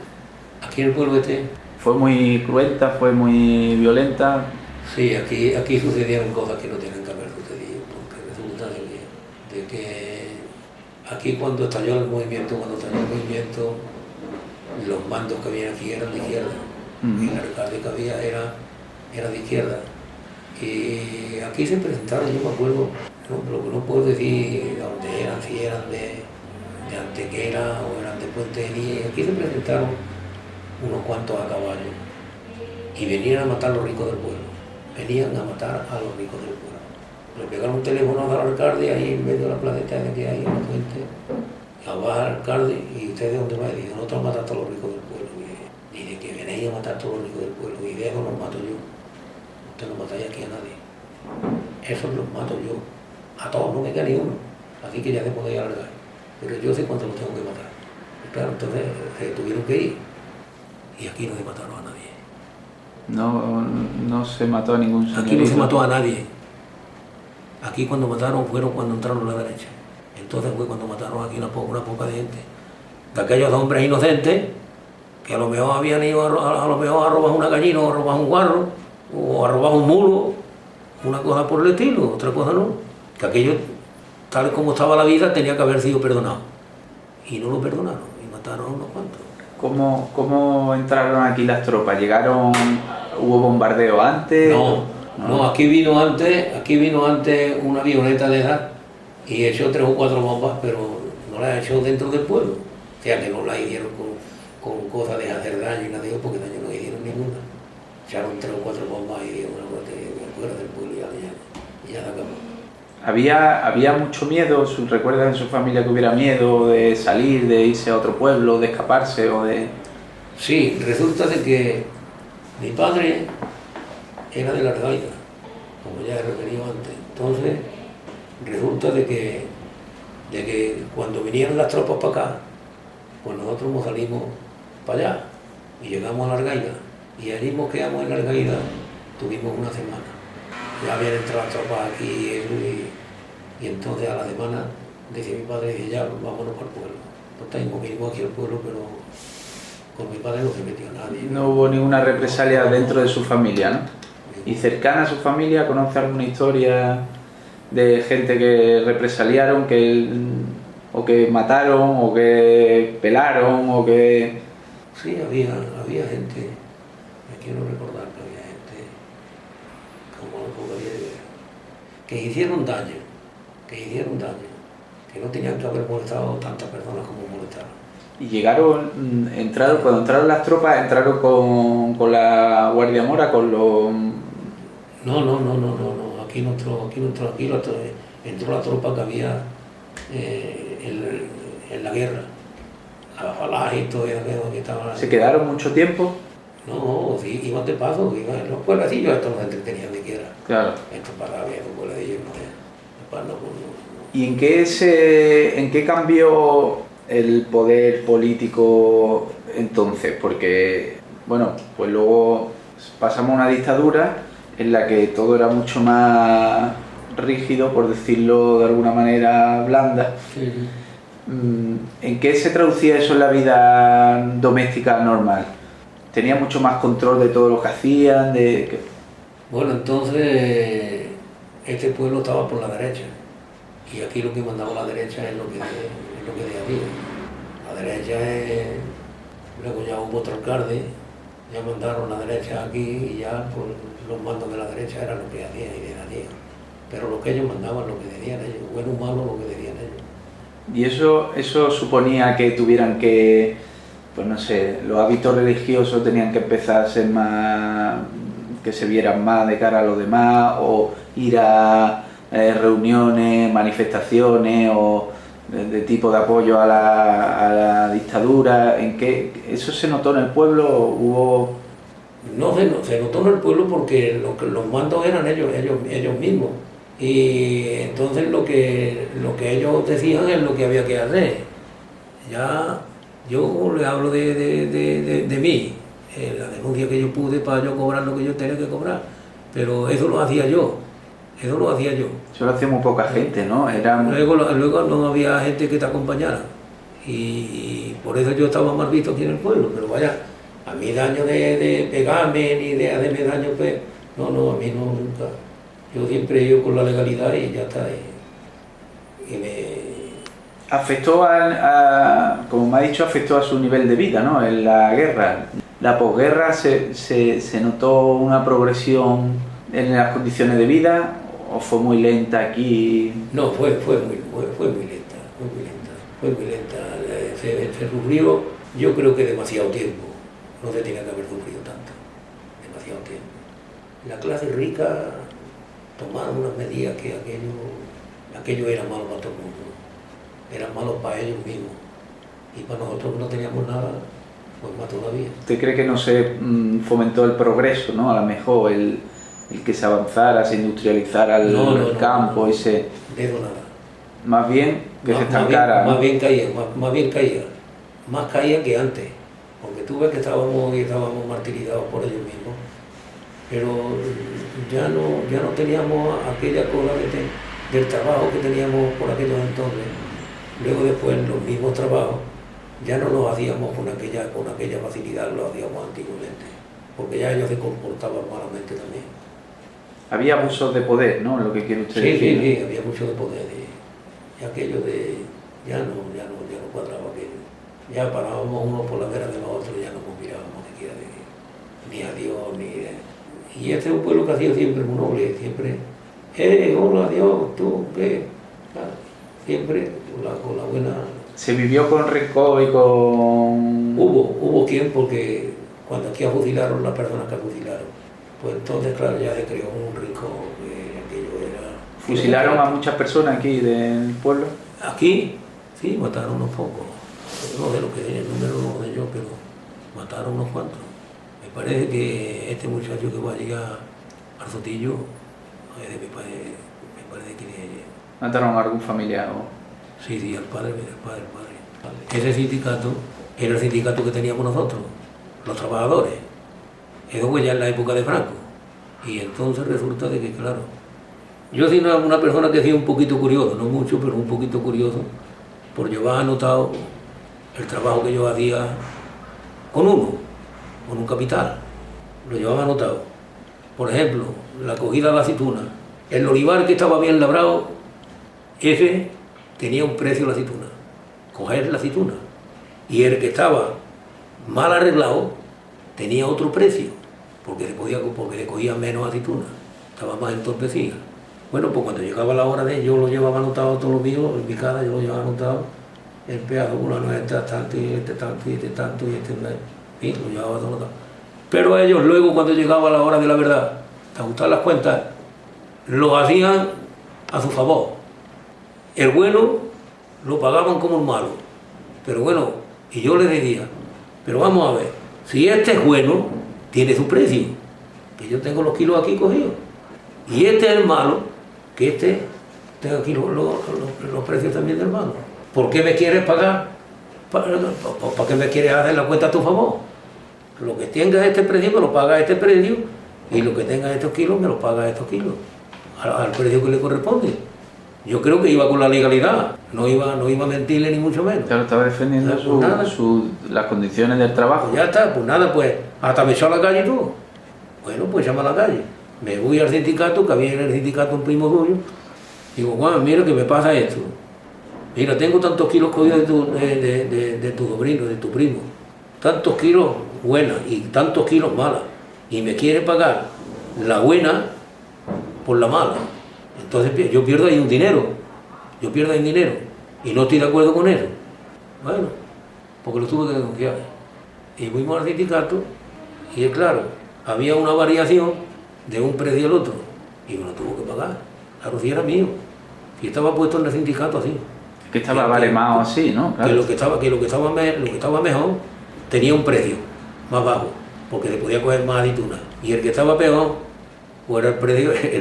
Aquí en el pueblo ¿Fue muy cruenta, fue muy violenta? Sí, aquí sucedieron cosas que no tienen que haber sucedido, porque resulta de que aquí cuando estalló el movimiento, los mandos que había aquí eran de izquierda, y el alcalde que había era de izquierda. Y aquí se presentaron, yo me acuerdo, no puedo decir dónde eran, si eran de Antequera o eran de Puente de Nieve, aquí se presentaron unos cuantos a caballo y venían a matar a los ricos del pueblo, venían a matar a los ricos del pueblo. Le pegaron un teléfono al alcalde ahí en medio de la placeta de que hay en la fuente, a bajar al alcalde y usted de dónde va, y dice, nosotros matamos a todos los ricos del pueblo, y de que venéis a matar a todos los ricos del pueblo, y de eso los mato yo. Usted no matáis aquí a nadie. Esos los mato yo. A todos, no me queda ni uno. Así que ya se podéis alargar. Pero yo sé cuánto los tengo que matar. Y claro, entonces se tuvieron que ir. Y aquí no se mataron a nadie. No se mató a ningún señorito. Aquí no se mató a nadie. Aquí cuando mataron fueron cuando entraron a la derecha. Entonces fue cuando mataron aquí una poca de gente. De aquellos hombres inocentes que a lo mejor habían ido a lo mejor a robar una gallina o a robar un guarro o a robar un mulo, una cosa por el estilo, otra cosa no. Que aquello, tal como estaba la vida, tenía que haber sido perdonado. Y no lo perdonaron, y mataron a unos cuantos. ¿Cómo entraron aquí las tropas? ¿Hubo bombardeo antes? No, aquí vino antes una avioneta de edad y echó 3 o 4 bombas, pero no las echó dentro del pueblo. O sea que no las hicieron con cosas de hacer daño y nada de eso, porque daño no hicieron ninguna. Echaron 3 o 4 bombas y dieron una cosa fuera del pueblo y ya se acabó. ¿Había mucho miedo? ¿Recuerdan en su familia que hubiera miedo de salir, de irse a otro pueblo, de escaparse o de...? Sí, resulta de que mi padre era de la Argaida, como ya he referido antes. Entonces, resulta de que cuando vinieron las tropas para acá, pues nosotros nos salimos para allá y llegamos a la Argaida. Y allí nos quedamos en la Argaida, tuvimos una semana. Ya habían entrado las tropas aquí y entonces a la semana decía mi padre, dice, ya vámonos para el pueblo. Entonces vinimos aquí al pueblo, pero con mi padre no se metió nadie. No hubo ninguna represalia dentro de su familia, ¿no? ¿Y cercana a su familia conoce alguna historia de gente que represaliaron, o que mataron, o que pelaron, o que...? Sí, había gente, me quiero recordar que había gente, como había de ver, que hicieron daño, que no tenían que haber molestado tantas personas como molestaron. ¿Y cuando entraron las tropas, entraron con la Guardia Mora, con los...? No, aquí no entró, entró la tropa que había en la guerra, la falange y todo eso que estaban. ¿Se quedaron mucho tiempo? No, sí, iban de paso, iban en los pueblecillos, estos no se entretenían de quiera. Claro. Estos paraban en los pueblecillos, ¿Y en qué cambió el poder político entonces? Porque, bueno, pues luego pasamos a una dictadura en la que todo era mucho más rígido, por decirlo de alguna manera blanda. Sí. ¿En qué se traducía eso en la vida doméstica normal? ¿Tenía mucho más control de todo lo que hacían? Bueno, entonces este pueblo estaba por la derecha y aquí lo que mandaba la derecha es lo que de aquí. La derecha es Luego ya hubo otro alcalde, ya mandaron la derecha aquí y ya pues, los mandos de la derecha eran lo que hacían y decían. Pero lo que ellos mandaban, lo que decían ellos, bueno o malo, lo que decían ellos. ¿Y eso suponía que tuvieran que, pues no sé, los hábitos religiosos tenían que empezar a ser más, que se vieran más de cara a los demás, o ir a reuniones, manifestaciones, o de tipo de apoyo a la dictadura? ¿En qué eso se notó en el pueblo? ¿Hubo...? No, se notó en el pueblo porque los mandos eran ellos mismos. Y entonces lo que ellos decían es lo que había que hacer. Ya yo le hablo de mí, la denuncia que yo pude para yo cobrar lo que yo tenía que cobrar, pero eso lo hacía yo. Eso lo hacía muy poca gente, ¿no? Luego no había gente que te acompañara y por eso yo estaba mal visto aquí en el pueblo, pero vaya, a mí daño de pegarme ni de hacerme daño, pues, no, a mí no, nunca. Yo siempre he ido con la legalidad y ya está. Y me... Afectó como me ha dicho, afectó a su nivel de vida, ¿no? En la guerra. La posguerra se notó una progresión en las condiciones de vida, ¿o fue muy lenta aquí? No, fue muy lenta. Se sufrió, yo creo que demasiado tiempo. No se tenía que haber sufrido tanto. Demasiado tiempo. La clase rica tomaron unas medidas que aquello era malo para todo el mundo. Era malo para ellos mismos. Y para nosotros que no teníamos nada, pues más todavía. ¿Usted cree que no se fomentó el progreso, ¿no? A lo mejor el que se avanzara, se industrializara el campo y se... De eso nada. Más bien que se estancara. Más bien caía. Más caía que antes. Porque tú ves que estábamos martirizados por ellos mismos. Pero ya no teníamos aquella cosa del trabajo que teníamos por aquellos entonces. Luego después los mismos trabajos ya no los hacíamos con aquella facilidad que lo hacíamos antiguamente. Porque ya ellos se comportaban malamente también. Había abusos de poder, ¿no? Lo que quiere usted decir. Sí, había mucho de poder. Y aquello de... Ya no cuadraba aquello. Ya parábamos uno por la vera de los otros, ya no nos mirábamos siquiera ni a Dios, ni... Y este es un pueblo que ha sido siempre muy noble, siempre... hola, Dios, tú, ¿qué? Claro, siempre con la buena... ¿Se vivió con rencor y con...? Hubo quien, porque cuando aquí fusilaron las personas que fusilaron, pues entonces, claro, ya se creó un rincón, aquello era... ¿Fusilaron a muchas personas aquí del pueblo? Aquí, sí, mataron unos pocos. No sé lo que es el número, no sé yo, pero mataron unos cuantos. Me parece que este muchacho que va a llegar al Sotillo, me parece que... ¿Mataron a algún familiar o...? Sí, al padre. Ese sindicato era el sindicato que teníamos nosotros, los trabajadores. Eso fue ya en la época de Franco. Y entonces resulta de que, claro, yo soy una persona que soy un poquito curioso, no mucho, pero un poquito curioso, por llevar anotado el trabajo que yo hacía con un capital. Lo llevaba anotado. Por ejemplo, la cogida de la aceituna. El olivar que estaba bien labrado, ese tenía un precio la aceituna. Coger la aceituna. Y el que estaba mal arreglado tenía otro precio, porque se cogía menos aceituna, estaba más entorpecida. Bueno, pues cuando llegaba la hora yo lo llevaba anotado todo lo mío, en mi casa yo lo llevaba anotado, el pedazo fulano este tanto, y este tanto, y este tanto, y este tanto, y lo llevaba todo anotado. Pero ellos luego, cuando llegaba la hora de la verdad, de ajustar las cuentas, lo hacían a su favor. El bueno lo pagaban como el malo. Pero bueno, y yo les decía, pero vamos a ver, si este es bueno, tiene su precio, que yo tengo los kilos aquí cogidos. Y este es el malo, que tengo aquí los precios también del malo. ¿Por qué me quieres pagar? ¿Para qué me quieres hacer la cuenta a tu favor? Lo que tenga este precio me lo paga a este precio, y lo que tenga estos kilos me lo paga a estos kilos, al precio que le corresponde. Yo creo que iba con la legalidad, no iba a mentirle ni mucho menos. Claro, estaba defendiendo las condiciones del trabajo. Pues ya está, pues nada, pues hasta me echó a la calle y todo. Bueno, pues llama a la calle. Me voy al sindicato, que había en el sindicato un primo suyo. Digo, Juan, mira que me pasa esto. Mira, tengo tantos kilos cogidos de tu sobrino, de tu primo. tantos kilos buenas y tantos kilos malas, y me quiere pagar la buena por la mala. Entonces yo pierdo ahí un dinero, y no estoy de acuerdo con eso. Bueno, porque lo tuve que denunciar. Y fuimos al sindicato, y es claro, había una variación de un precio al otro, y me lo tuvo que pagar. Claro, si era mío, si estaba puesto en el sindicato así. Que estaba baremado así, ¿no? Claro. Que lo que estaba mejor tenía un precio más bajo, porque se podía coger más aceitunas. Y el que estaba peor, pues el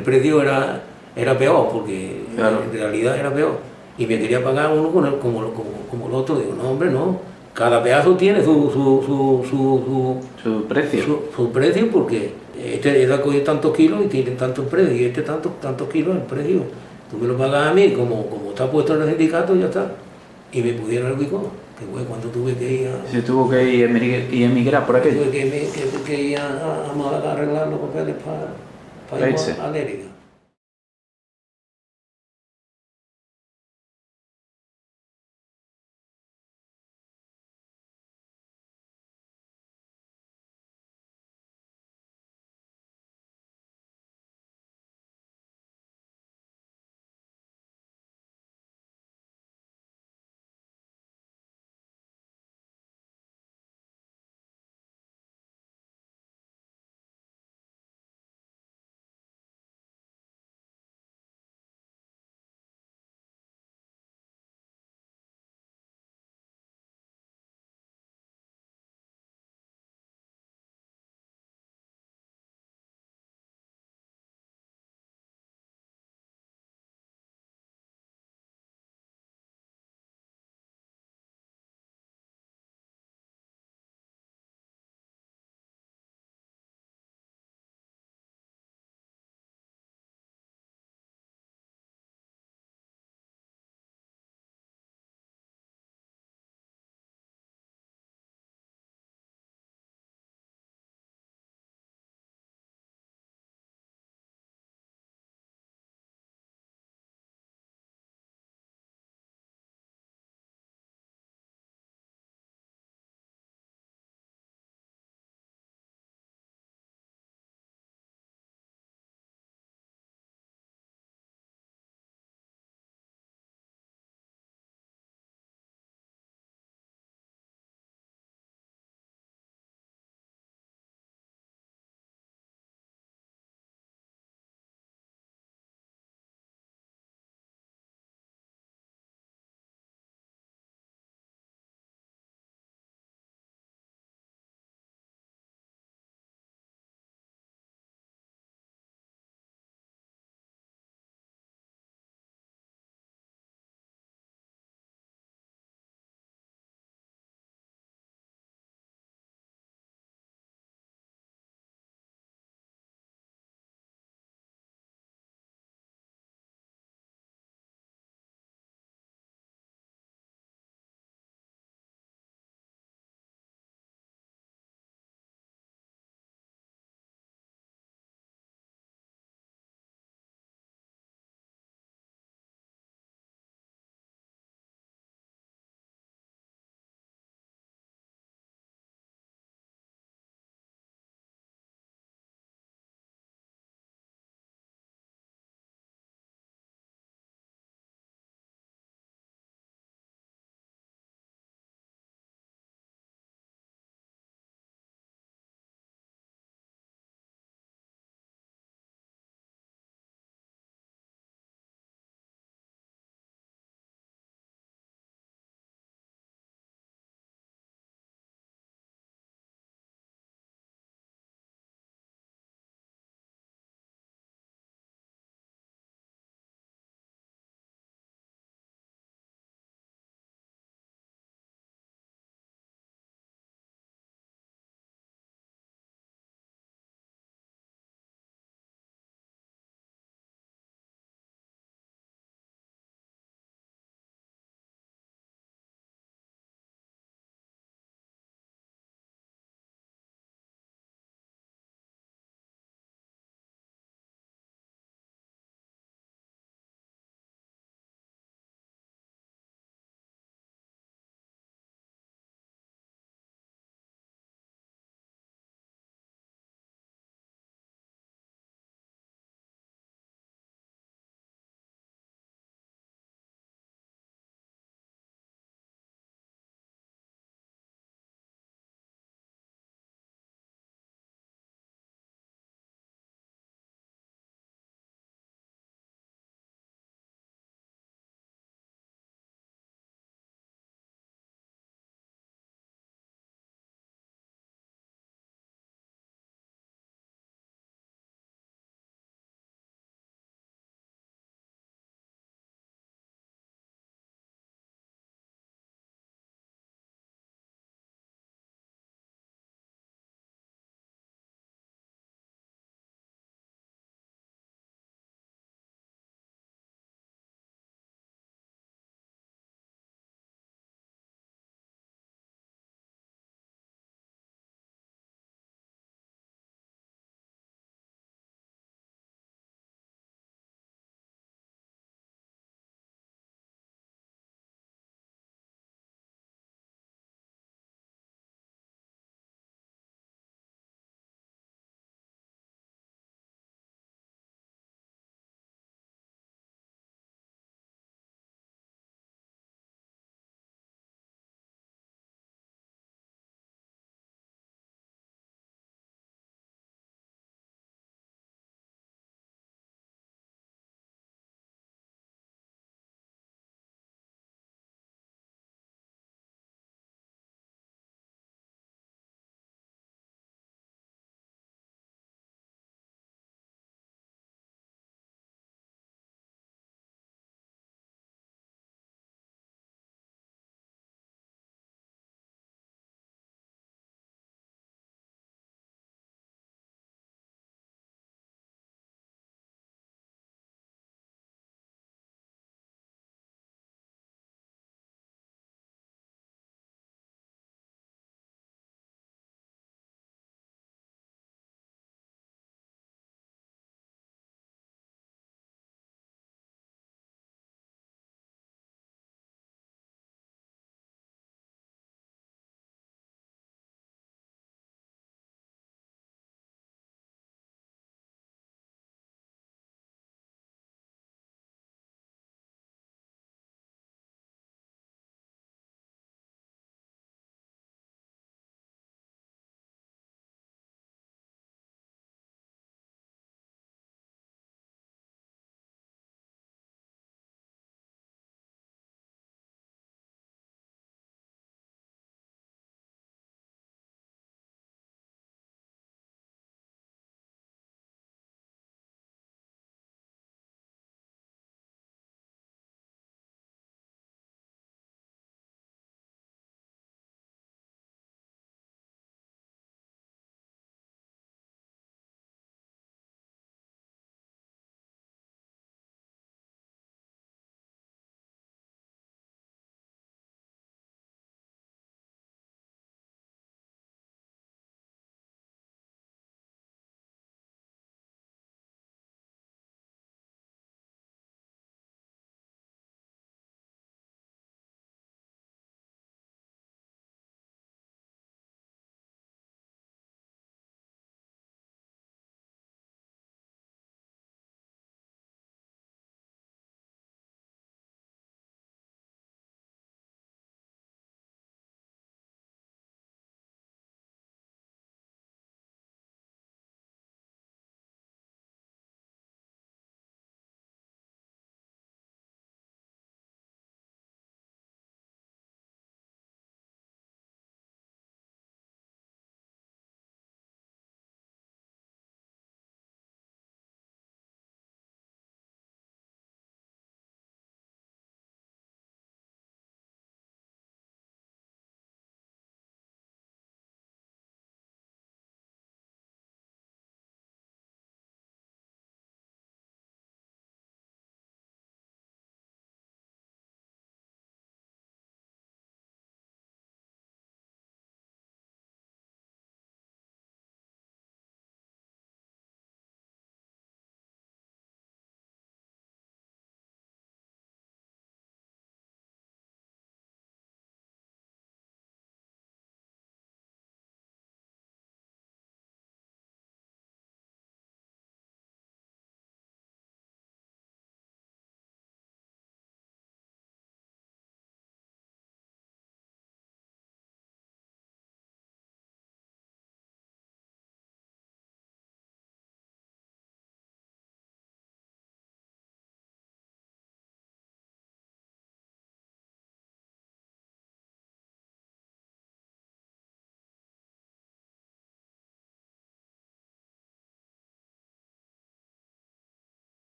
precio era peor, porque claro, en realidad era peor. Y me quería pagar uno como el otro. Digo, no, hombre, no. Cada pedazo tiene su precio. Su precio, porque este ha cogido tantos kilos y tiene tantos precios, y este tantos kilos el precio. Tú me lo pagas a mí, como está puesto en el sindicato, ya está. Y me pudieron el Wicó, que fue cuando tuve que ir a... Se tuvo que ir y emigrar por aquello. Tuve que ir a Málaga a arreglar los papeles para ir a Lérida.